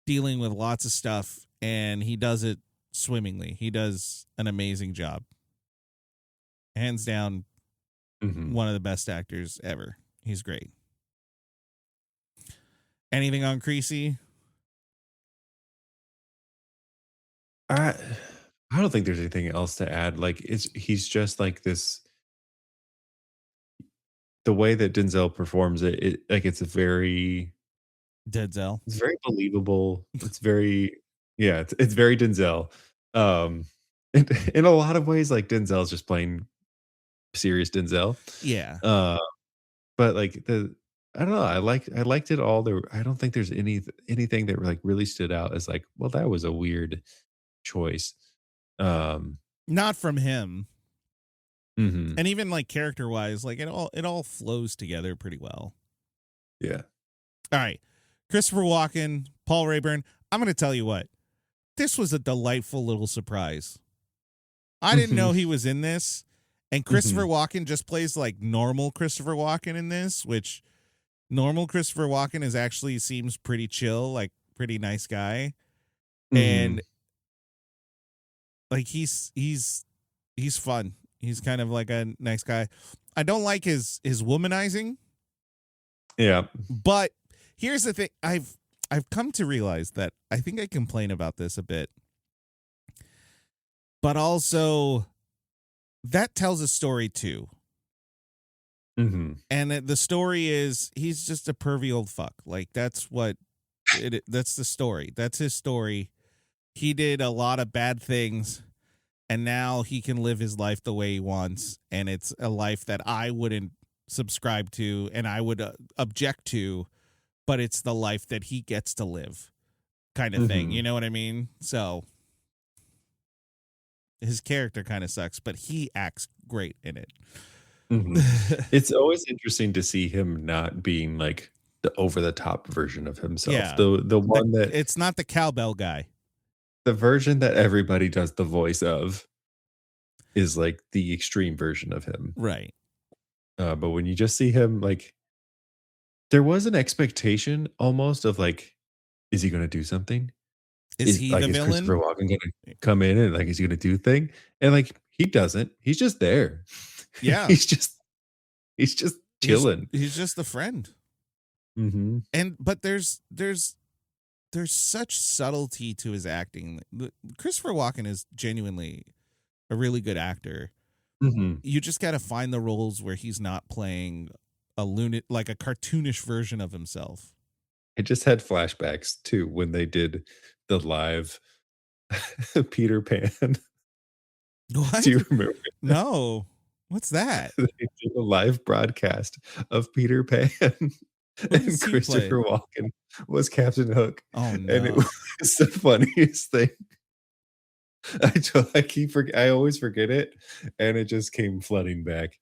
dealing with lots of stuff, and he does it swimmingly. He does an amazing job. Hands down, one of the best actors ever. He's great. Anything on Creasy? I don't think there's anything else to add. Like he's just like this. The way that Denzel performs it like it's very Denzel. It's very believable. It's very it's very Denzel. In a lot of ways, like Denzel's just playing serious Denzel. Yeah. But like I don't know. I liked it all. I don't think there's anything that like really stood out as like, well, that was a weird choice. Not from him. Mhm. And even like character wise, like it all flows together pretty well. Yeah. All right. Christopher Walken, Paul Rayburn. I'm going to tell you what. This was a delightful little surprise. I didn't know he was in this. And Christopher Walken just plays like normal Christopher Walken in this, which normal Christopher Walken is actually seems pretty chill, like pretty nice guy. And like he's fun. He's kind of like a nice guy. I don't like his womanizing. Yeah. But here's the thing. I've come to realize that I think I complain about this a bit. But also that tells a story too. And the story is he's just a pervy old fuck. Like that's what that's the story. That's his story. He did a lot of bad things and now he can live his life the way he wants. And it's a life that I wouldn't subscribe to and I would object to, but it's the life that he gets to live kind of thing. You know what I mean? So his character kind of sucks, but he acts great in it. It's always interesting to see him not being like the over the top version of himself. Yeah. The one that it's not the cowbell guy. The version that everybody does the voice of is like the extreme version of him. Right. But when you just see him, like there was an expectation almost of like, is he going to do something? Is he the villain? Christopher Walken going to come in and like, is he going to do a thing? And like, he doesn't. He's just there. Yeah. he's just chilling. He's just a friend. But there's such subtlety to his acting. Christopher Walken is genuinely a really good actor. You just got to find the roles where he's not playing a like a cartoonish version of himself. I just had flashbacks to when they did the live Peter Pan. What? Do you remember? No. What's that? They did a live broadcast of Peter Pan. And Christopher Walken was Captain Hook. Oh no. And it was the funniest thing. I always forget it, and it just came flooding back.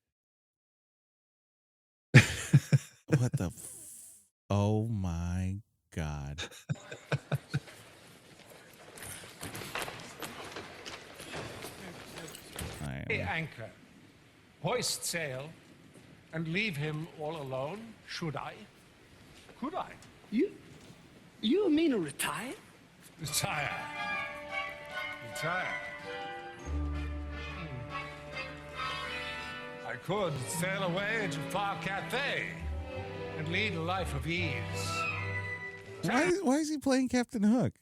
What the oh my God. Anchor, hoist sail, and leave him all alone? Should I? Could I? You mean to retire? Retire. I could sail away to far Cathay and lead a life of ease. Why is he playing Captain Hook?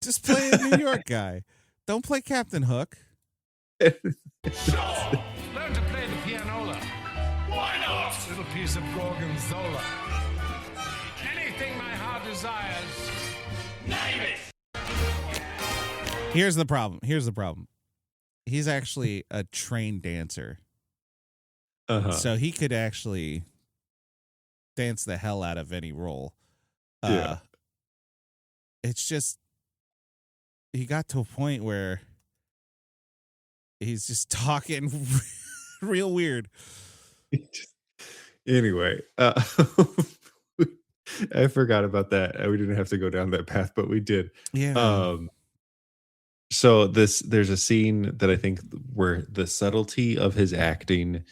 Just play a New York guy. Don't play Captain Hook. Sure. Learn to play the pianola. Why not? Little piece of Gorgonzola. Anything my heart desires. Name it. Here's the problem. He's actually a trained dancer. So he could actually dance the hell out of any role. It's just he got to a point where he's just talking real weird. Anyway, I forgot about that. We didn't have to go down that path, but we did. Yeah. Um, so there's a scene that I think where the subtlety of his acting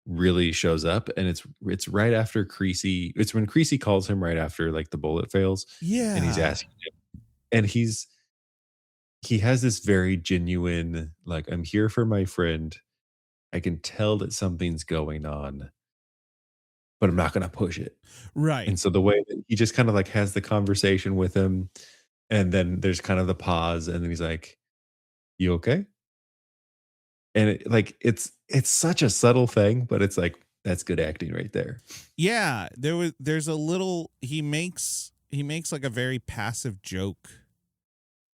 really shows up, and it's right after Creasy. It's when Creasy calls him right after like the bullet fails, and he's Yeah. asking him, and he has this very genuine like, I'm here for my friend. I can tell that something's going on, but I'm not going to push it. Right. And so the way that he just kind of like has the conversation with him, and then there's kind of the pause, and then he's like, "You okay?" And it's such a subtle thing, but it's like that's good acting right there. Yeah. There's a little, he makes like a very passive joke.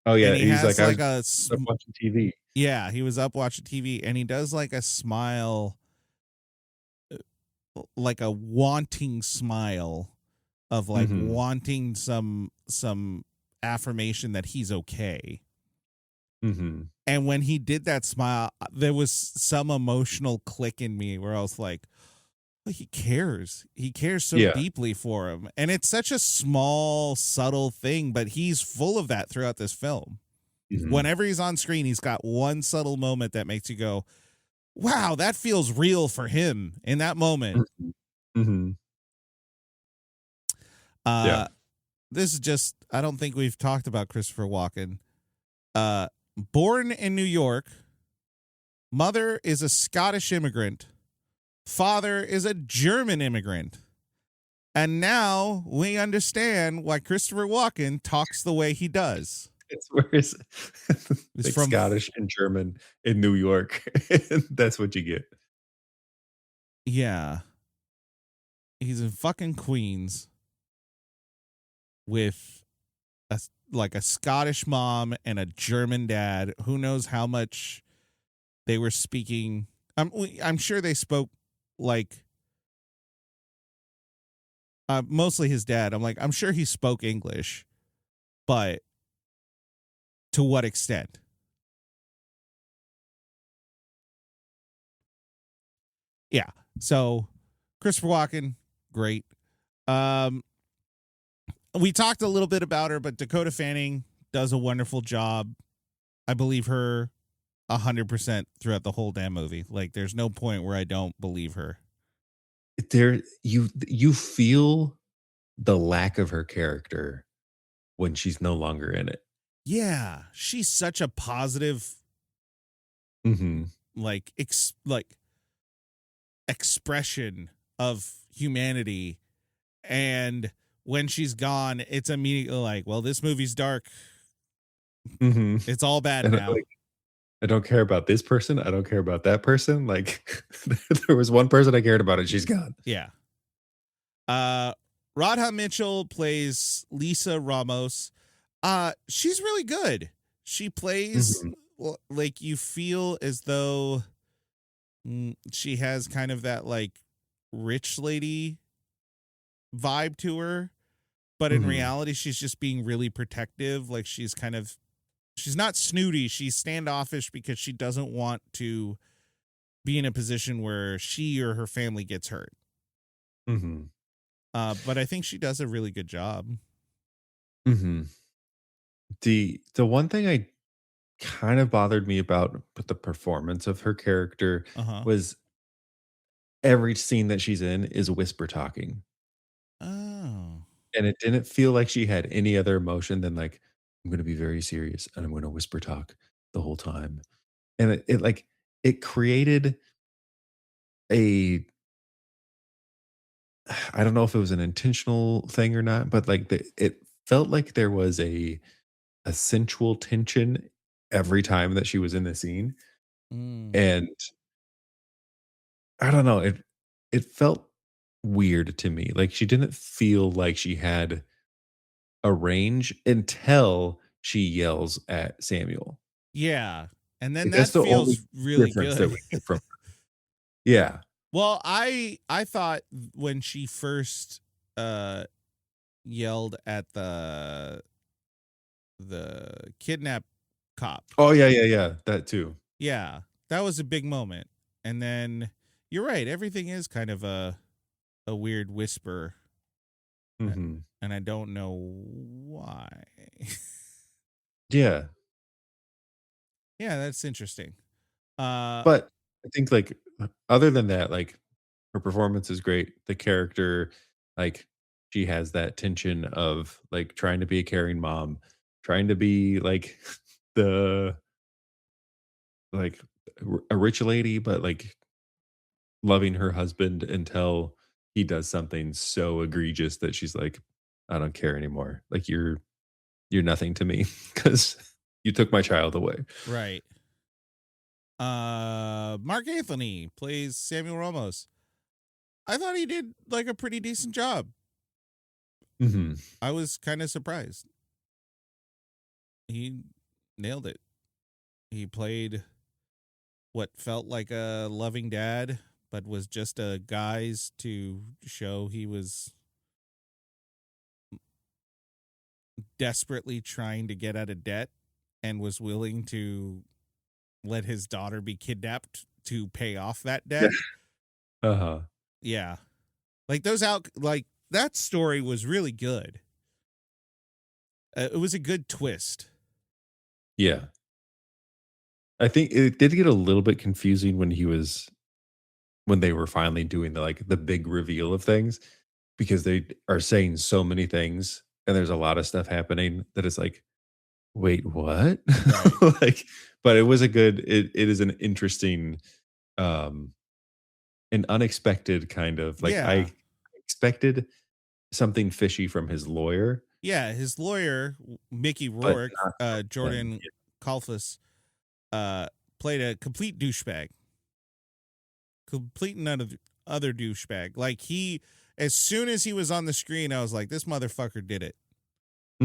Oh yeah, And he he's has like, I like was up watching TV. yeah, he was up watching TV, and he does like a smile, like a wanting smile of like Mhm. wanting some affirmation that he's okay. Mhm. And when he did that smile, there was some emotional click in me where I was like, "Oh, he cares. He cares so Yeah. deeply for him." And it's such a small, subtle thing, but he's full of that throughout this film. Mhm. Whenever he's on screen, he's got one subtle moment that makes you go, "Wow, that feels real for him in that moment." Mhm. Mhm. Uh, Yeah. this is just, I don't think we've talked about Christopher Walken. Born in New York, mother is a Scottish immigrant, father is a German immigrant. And now we understand why Christopher Walken talks the way he does. It's where is It's like from, Scottish and German in New York. That's what you get. yeah, he's in fucking Queens with like a Scottish mom and a German dad. Who knows how much they were speaking. I'm sure they spoke like mostly his dad. I'm sure he spoke English, but to what extent? Yeah. So Christopher Walken, great. Um, we talked a little bit about her, but Dakota Fanning does a wonderful job. I believe her 100% throughout the whole damn movie. Like, there's no point where I don't believe her. There you feel the lack of her character when she's no longer in it. Yeah, she's such a positive, Mhm. like expression of humanity, and when she's gone, it's immediately like, well, this movie's dark. Mhm. It's all bad And now. like, I don't care about this person. I don't care about that person. Like there was one person I cared about and she's gone. Yeah. Uh, Radha Mitchell plays Lisa Ramos. She's really good. She plays Mhm. like you feel as though she has kind of that like rich lady vibe to her, but in Mhm. reality, she's just being really protective. Like she's not snooty. She's standoffish because she doesn't want to be in a position where she or her family gets hurt. Mhm. But I think she does a really good job. Mhm. The one thing I kind of bothered me about the performance of her character Uh huh. was every scene that she's in is whisper talking. Oh. And it didn't feel like she had any other emotion than like, I'm gonna be very serious and I'm gonna whisper talk the whole time. And it like it created a I don't know if it was an intentional thing or not, but like it felt like there was a sensual tension every time that she was in the scene. Mm. And I don't know, it felt weird to me. Like she didn't feel like she had a range until she yells at Samuel. Yeah. And then Like, that's that the only feels really difference that good. we get from her. Yeah. Well, I thought when she first uh yelled at the kidnap cop. Oh, yeah, yeah, yeah, that too. Yeah. That was a big moment. And then You're right. Everything is kind of a weird whisper, Mm-hmm. and I don't know why. Yeah. Yeah, that's interesting. Uh, But I think like other than that, like her performance is great. The character, like she has that tension of like trying to be a caring mom, trying to be like the like a rich lady, but like loving her husband until he does something so egregious that she's like, I don't care anymore. Like you're nothing to me because you took my child away. right. Mark Anthony plays Samuel Ramos. I thought he did like a pretty decent job. Hmm. I was kind of surprised. He nailed it. He played what felt like a loving dad, but was just a guise to show he was desperately trying to get out of debt and was willing to let his daughter be kidnapped to pay off that debt. Uh-huh. Yeah. Like that story was really good. It was a good twist. Yeah. I think it did get a little bit confusing when they were finally doing the big reveal of things because they are saying so many things and there's a lot of stuff happening that it's like, wait, what? Right. Like, but it was it is an interesting, um, an unexpected kind of like Yeah. I expected something fishy from his lawyer, Yeah, his lawyer, Mickey but Rourke, not from him. Jordan Kalfas, played a complete douchebag. Complete none of other douchebag. Like as soon as he was on the screen, I was like, this motherfucker did it.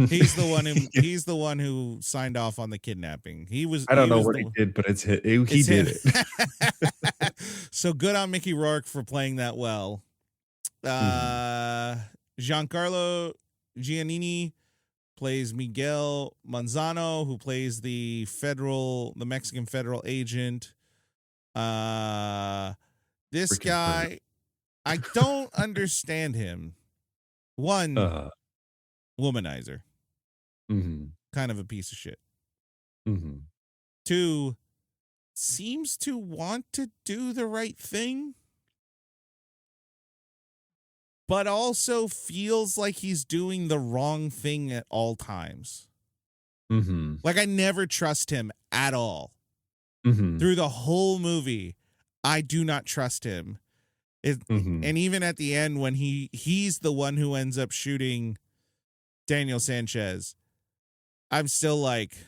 He's the one who he's the one who signed off on the kidnapping. I don't know was what he did, but he did him. it. So good on Mickey Rourke for playing that well. Giancarlo Giannini plays Miguel Manzano, who plays the Mexican federal agent. This Freaking guy, I don't understand him. One, womanizer, Mhm, kind of a piece of shit. mhm. Two, seems to want to do the right thing, but also feels like he's doing the wrong thing at all times. Mhm. Like I never trust him at all. Mhm. Through the whole movie, I do not trust him. Mhm. And even at the end when he's the one who ends up shooting Daniel Sanchez, I'm still like,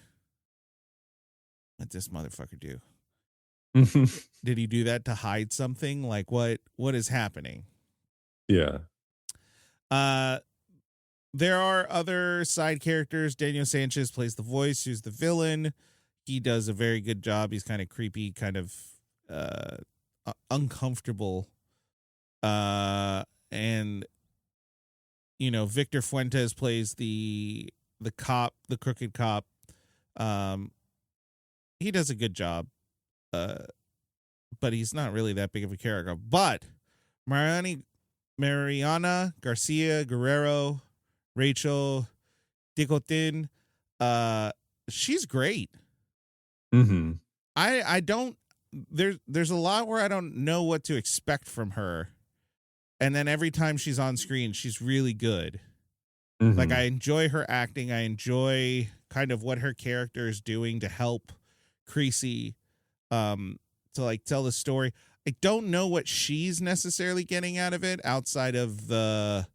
what'd this motherfucker do? Did he do that to hide something? Like what is happening? Yeah. There are other side characters. Daniel Sanchez plays the voice, who's the villain. He does a very good job. He's kind of creepy, kind of uncomfortable. And Victor Fuentes plays the cop, the crooked cop. He does a good job. But he's not really that big of a character. But Mariana Garcia Guerrero, Rachel Ticotin, she's great. Mhm. I don't there's a lot where I don't know what to expect from her. And then every time she's on screen, she's really good. Like I Mhm. enjoy her acting. I enjoy kind of what her character is doing to help Creasy to like tell the story. I don't know what she's necessarily getting out of it outside of the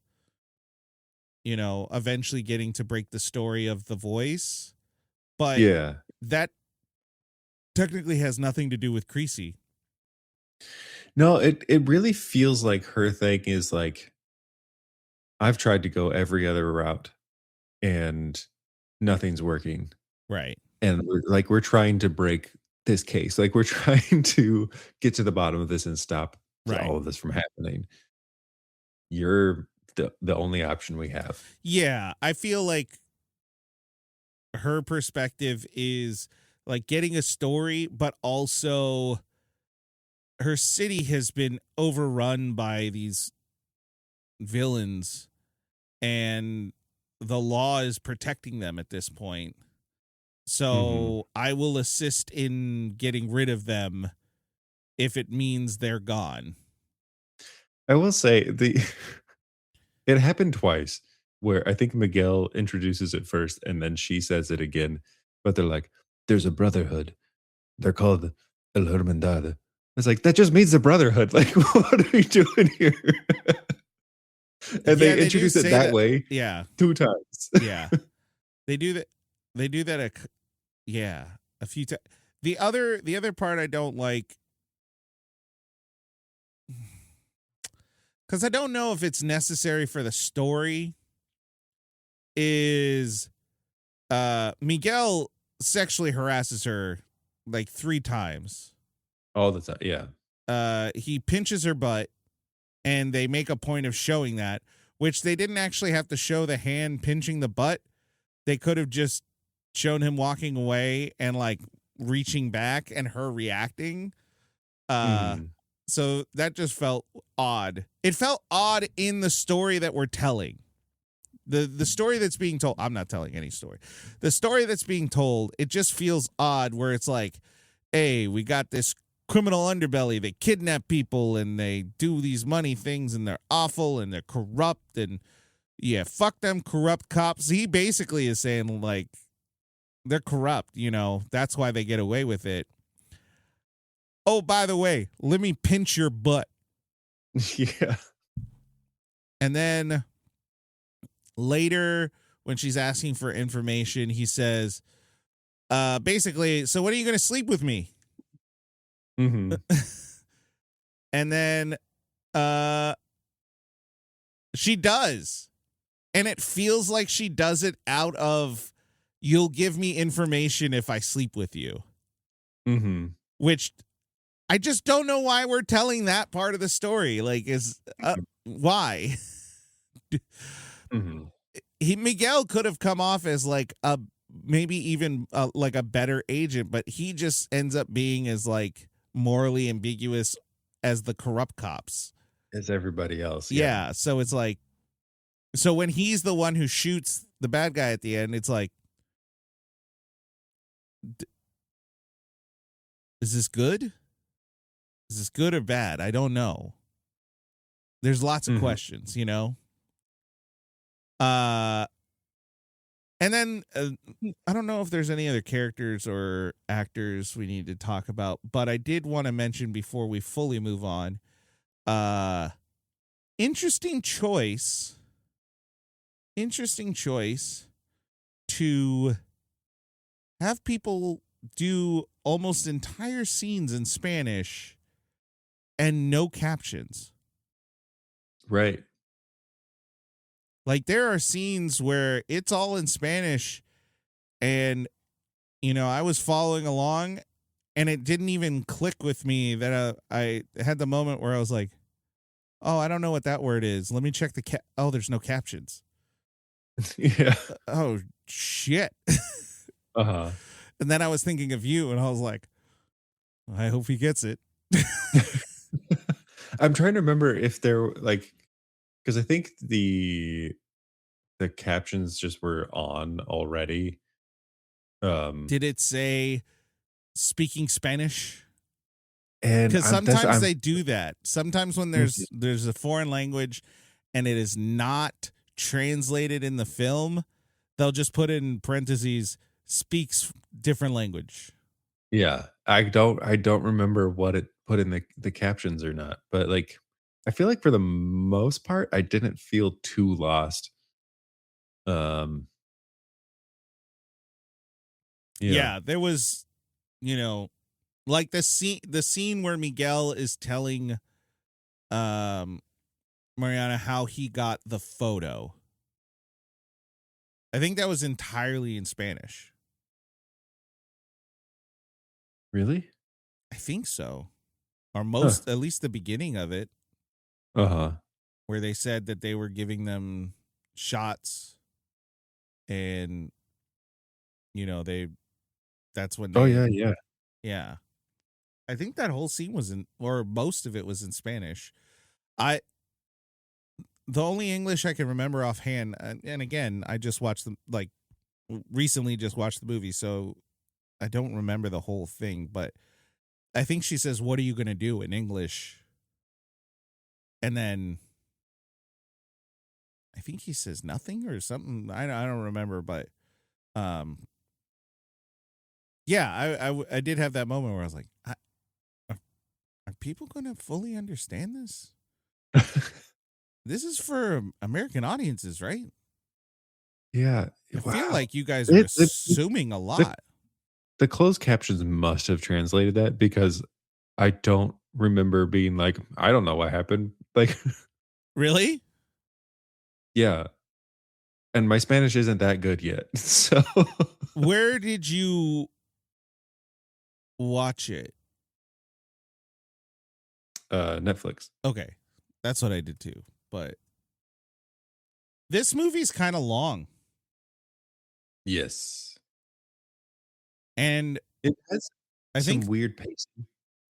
eventually getting to break the story of the voice. But Yeah. that technically has nothing to do with Creasy. No, it really feels like her thing is like, I've tried to go every other route and nothing's working. Right. And we're trying to break this case. Like we're trying to get to the bottom of this and stop Right. all of this from happening. You're the only option we have. Yeah, I feel like her perspective is like getting a story, but also her city has been overrun by these villains, and the law is protecting them at this point. So I will assist in getting rid of them if it means they're gone. I will say it happened twice where I think Miguel introduces it first and then she says it again. But they're like, there's a brotherhood. They're called El Hermandad. It's like, that just means the brotherhood. Like, what are we doing here? And Yeah, they introduce it that way. Yeah. 2 times. Yeah. They do that. They do that. A few times. The other part I don't like, because I don't know if it's necessary for the story, is Miguel sexually harasses her like 3 times. All the time. Yeah. He pinches her butt, and they make a point of showing that, which they didn't actually have to show the hand pinching the butt. They could have just shown him walking away and like reaching back and her reacting. So that just felt odd. It felt odd in the story that we're telling. The story that's being told, I'm not telling any story. The story that's being told, it just feels odd where it's like, hey, we got this criminal underbelly. They kidnap people and they do these money things and they're awful and they're corrupt and yeah, fuck them corrupt cops. He basically is saying like they're corrupt, that's why they get away with it. Oh, by the way, let me pinch your butt. Yeah. And then later when she's asking for information, he says, basically, so when are you going to sleep with me? Mm-hmm. And then she does. And it feels like she does it out of, you'll give me information if I sleep with you. Mm-hmm. Which I just don't know why we're telling that part of the story. Like, why? Miguel could have come off as like maybe even like a better agent, but he just ends up being as like morally ambiguous as the corrupt cops. As everybody else. Yeah. So it's like, so when he's the one who shoots the bad guy at the end, it's like, is this good? Is this good or bad? I don't know. There's lots of questions, And then I don't know if there's any other characters or actors we need to talk about, but I did want to mention before we fully move on. Interesting choice to have people do almost entire scenes in Spanish and no captions. Right. Like there are scenes where it's all in Spanish and, I was following along and it didn't even click with me that I had the moment where I was like, oh, I don't know what that word is. Let me check oh, there's no captions. Yeah. Oh, shit. Uh-huh. And then I was thinking of you and I was like, I hope he gets it. I'm trying to remember if there like, because I think the captions just were on already. Did it say speaking Spanish? And because sometimes they do that. Sometimes when there's a foreign language and it is not translated in the film, they'll just put in parentheses speaks different language. Yeah, I don't remember what it put in the captions or not, but like I feel like for the most part I didn't feel too lost. Yeah, there was, like the scene where Miguel is telling Mariana how he got the photo. I think that was entirely in Spanish. Really? I think so. Or most, at least the beginning of it. Uh-huh. Where they said that they were giving them shots and, that's when they... Oh, yeah. Yeah. I think that whole scene was in, or most of it was in Spanish. The only English I can remember offhand, and again, I just watched them, like, recently just watched the movie, so I don't remember the whole thing, but I think she says, "What are you going to do?" in English. And then I think he says nothing or something. I don't remember, but yeah, I did have that moment where I was like, are people going to fully understand this? This is for American audiences, right? Yeah. I feel Wow. like you guys are assuming a lot. The closed captions must have translated that, because I don't remember being like, I don't know what happened. Like, Really? yeah. And my Spanish isn't that good yet. So Where did you watch it? Netflix. Okay. That's what I did too. But this movie's kind of long. Yes. And It has I some think, weird pacing.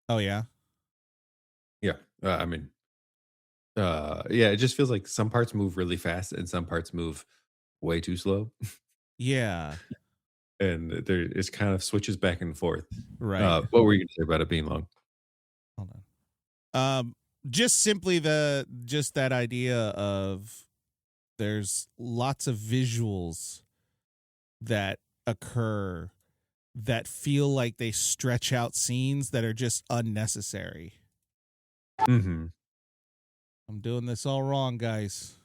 oh yeah. Yeah. I mean, yeah, it just feels like some parts move really fast and some parts move way too slow. Yeah. And there it kind of switches back and forth. Right. What were you gonna say about it being long? Hold on. Just simply just that idea of there's lots of visuals that occur that feel like they stretch out scenes that are just unnecessary. Mm-hmm. I'm doing this all wrong, guys.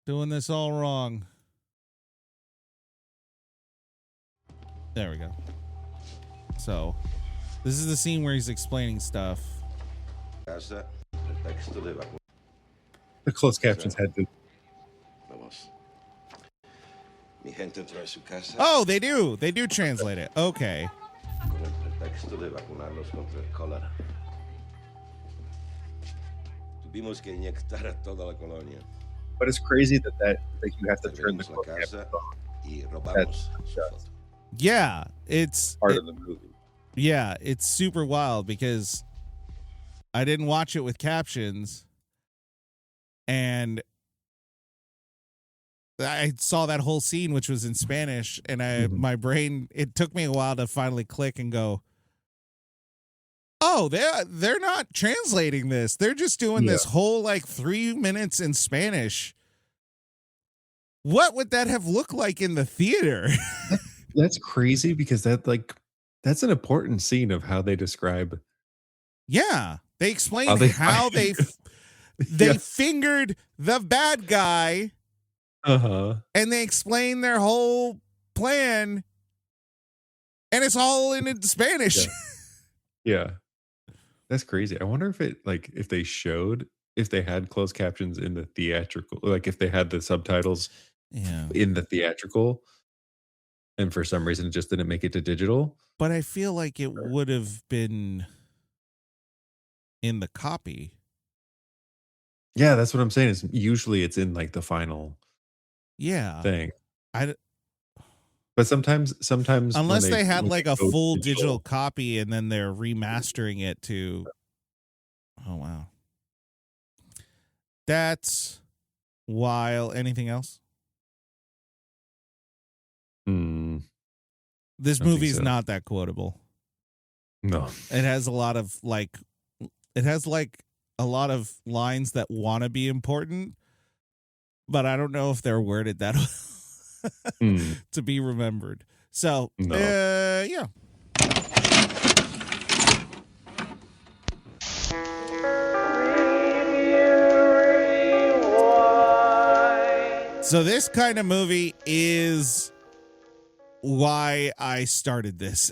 Doing this all wrong. There we go. So, this is the scene where he's explaining stuff. The closed captions had to. Oh, they do. They do translate it. Okay. But it's crazy that you have to turn the closed captions on. That's Yeah, it's part of the movie. Yeah, it's super wild because I didn't watch it with captions, and I saw that whole scene, which was in Spanish, and my brain, it took me a while to finally click and go, oh, they're not translating this. They're just doing this whole like 3 minutes in Spanish. What would that have looked like in the theater? That's crazy, because that's an important scene of how they describe. Yeah, they explain how they fingered the bad guy. And they explain their whole plan, and it's all in Spanish. Yeah. That's crazy. I wonder if if they had closed captions in the theatrical, like if they had the subtitles in the theatrical, and for some reason it just didn't make it to digital. But I feel like it would have been in the copy. Yeah, that's what I'm saying. Is usually it's in like the final thing. But sometimes unless they had like a full digital copy and then they're remastering it to. Oh wow, that's wild. Anything else? This movie's not that quotable. No, it has a lot of a lot of lines that want to be important, but I don't know if they're worded that to be remembered. So, yeah. So this kind of movie is why I started this.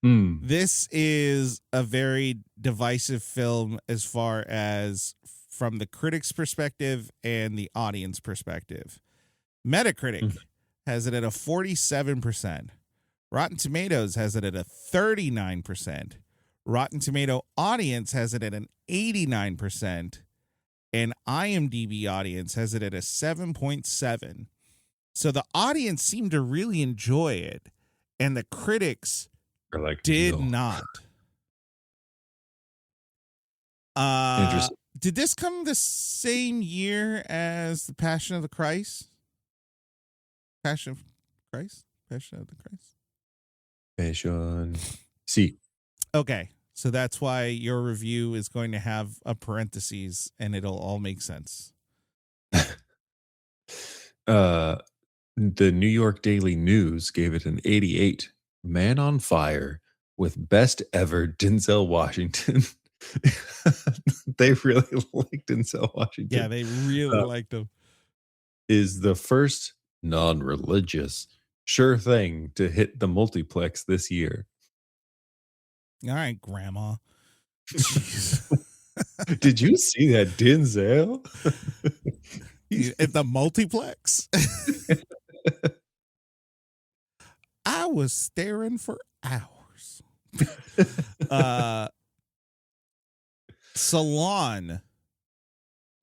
This is a very divisive film as far as from the critic's perspective and the audience perspective. Metacritic has it at a 47%. Rotten Tomatoes has it at a 39%. Rotten Tomato audience has it at an 89%. And IMDb audience has it at a 7.7. So the audience seemed to really enjoy it. And the critics Or like, did no. not. Interesting. Did this come the same year as the Passion of the Christ? Passion of Christ? Passion of the Christ? Passion. See. Okay. So that's why your review is going to have a parentheses and it'll all make sense. The New York Daily News gave it an 88. Man on Fire with best ever Denzel Washington. They really like Denzel Washington. Yeah, they really liked him. Is the first non-religious sure thing to hit the multiplex this year. All right, Grandma. Jeez. Did you see that Denzel? At the multiplex? I was staring for hours. Salon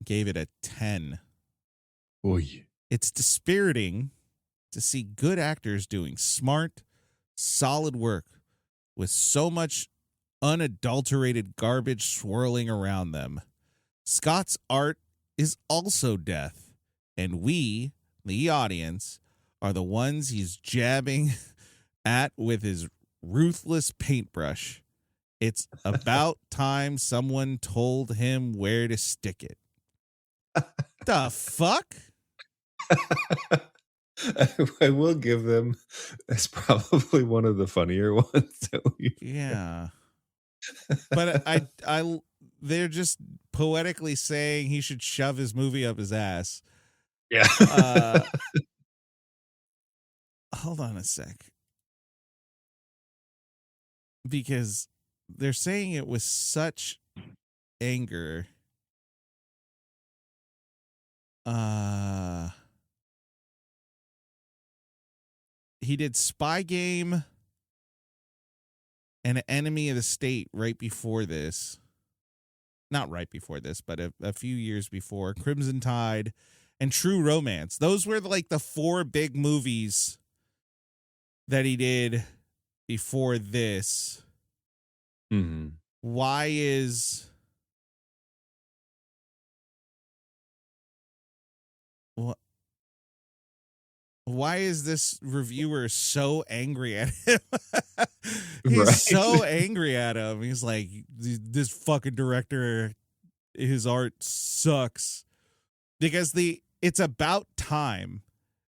gave it a 10. Oy. It's dispiriting to see good actors doing smart, solid work with so much unadulterated garbage swirling around them. Scott's art is also death, and we, the audience, are the ones he's jabbing at with his ruthless paintbrush. It's about time someone told him where to stick it. The fuck? I will give them. That's probably one of the funnier ones that we. Yeah. But they're just poetically saying he should shove his movie up his ass. Yeah. Hold on a sec. Because they're saying it with such anger. He did Spy Game and Enemy of the State right before this. Not right before this, but a few years before. Crimson Tide and True Romance. Those were like the 4 big movies that he did before this. Mm-hmm. Why is this reviewer so angry at him? He's Right. so angry at him. He's like, this fucking director, his art sucks. Because it's about time.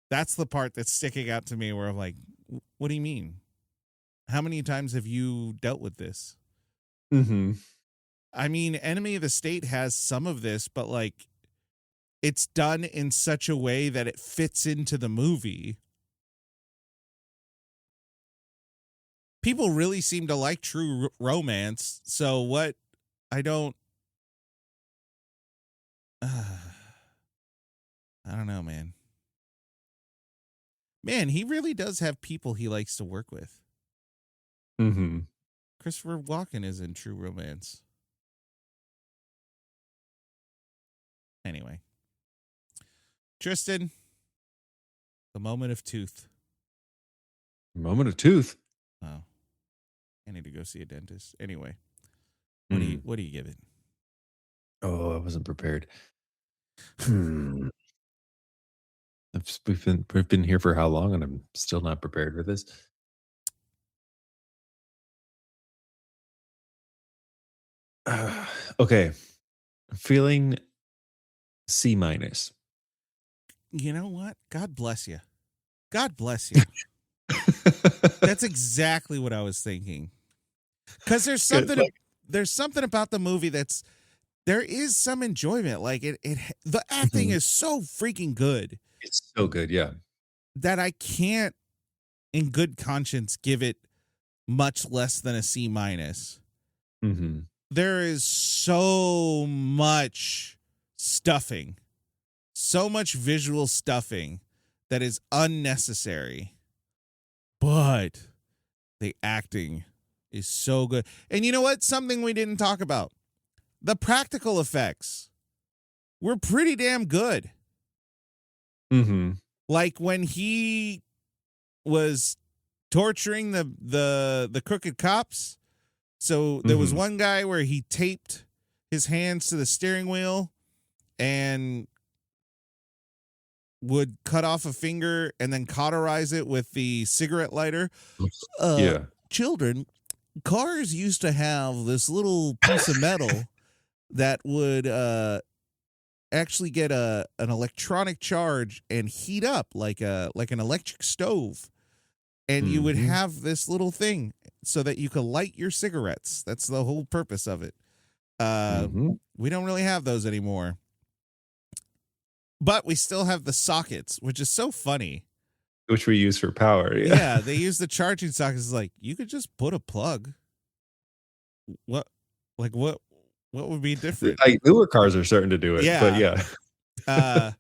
That's the part that's sticking out to me where I'm like, what do you mean? How many times have you dealt with this? Mm-hmm. I mean, Enemy of the State has some of this, but like it's done in such a way that it fits into the movie. People really seem to like True Romance. So what? I don't know, man. Man, he really does have people he likes to work with. Mm-hmm. Christopher Walken is in True Romance. Anyway. Tristan, the moment of truth. Moment of truth. Oh. I need to go see a dentist. Anyway. What do you give it? Oh, I wasn't prepared. We've been here for how long, and I'm still not prepared for this. Okay, feeling C-. You know what? God bless you. God bless you. That's exactly what I was thinking. Because there's something about the movie there is some enjoyment. Like the acting is so freaking good. It's so good, yeah. That I can't, in good conscience, give it much less than a C-. Mm-hmm. There is so much stuffing, so much visual stuffing that is unnecessary. But the acting is so good. And you know what? Something we didn't talk about. The practical effects were pretty damn good. Mm-hmm. Like when he was torturing the crooked cops. So there was one guy where he taped his hands to the steering wheel and would cut off a finger and then cauterize it with the cigarette lighter. Children, cars used to have this little piece of metal that would actually get an electronic charge and heat up like an electric stove. And you would have this little thing so that you could light your cigarettes. That's the whole purpose of it. We don't really have those anymore. But we still have the sockets, which is so funny. Which we use for power. Yeah, they use the charging sockets. It's like, you could just put a plug. What would be different? Newer cars are starting to do it. Yeah. But yeah.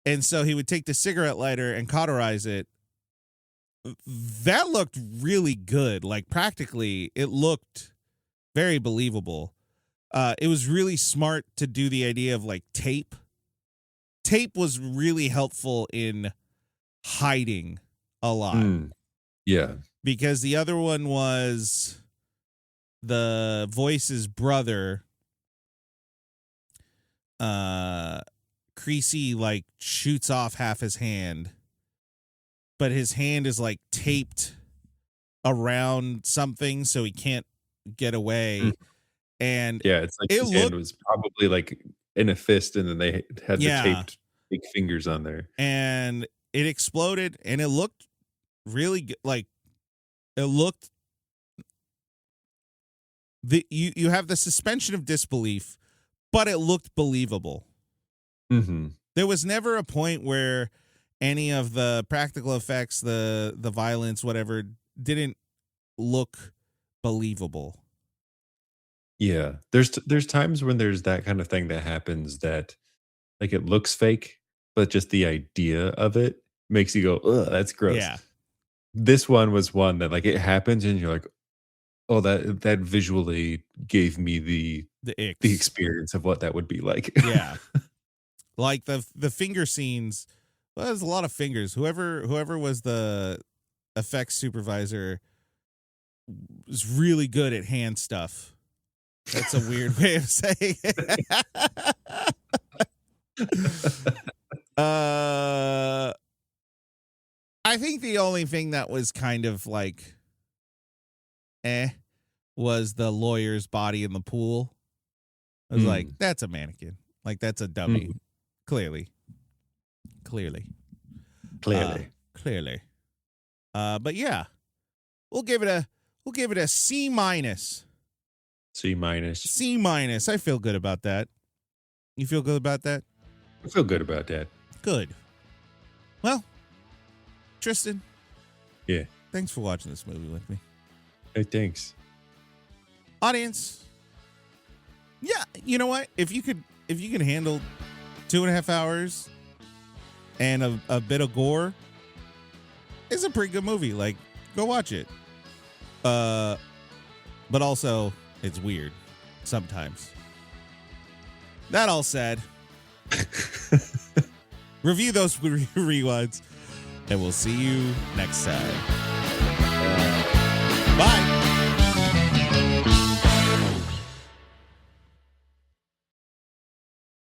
And so he would take the cigarette lighter and cauterize it. That looked really good. Like, practically, it looked very believable. It was really smart to do the idea of like tape. Tape was really helpful in hiding a lot. Yeah. Because the other one was the voice's brother. Creasy like shoots off half his hand, but his hand is like taped around something so he can't get away. And yeah, it's like his hand was probably like in a fist, and then they had the taped big fingers on there, and it exploded, and it looked really good. Like, it looked you have the suspension of disbelief, but it looked believable. There was never a point where any of the practical effects, the violence, whatever, didn't look believable. Yeah, there's times when there's that kind of thing that happens that like it looks fake, but just the idea of it makes you go, ugh, that's gross. Yeah. This one was one that like it happens and you're like, oh, that visually gave me the experience of what that would be like. Yeah. Like the finger scenes. Well, there's a lot of fingers. Whoever was the effects supervisor was really good at hand stuff. That's a weird way of saying it. I think the only thing that was kind of like was the lawyer's body in the pool. I was like, that's a mannequin. Like, that's a dummy. Clearly. But yeah, we'll give it a C minus. C minus. C minus. I feel good about that. You feel good about that? I feel good about that. Good. Well, Tristan. Yeah. Thanks for watching this movie with me. Hey, thanks. Audience. Yeah, you know what? If you could handle 2.5 hours and a bit of gore, it's a pretty good movie. Like, go watch it. But also, it's weird sometimes. That all said, review those rewinds, and we'll see you next time. Bye.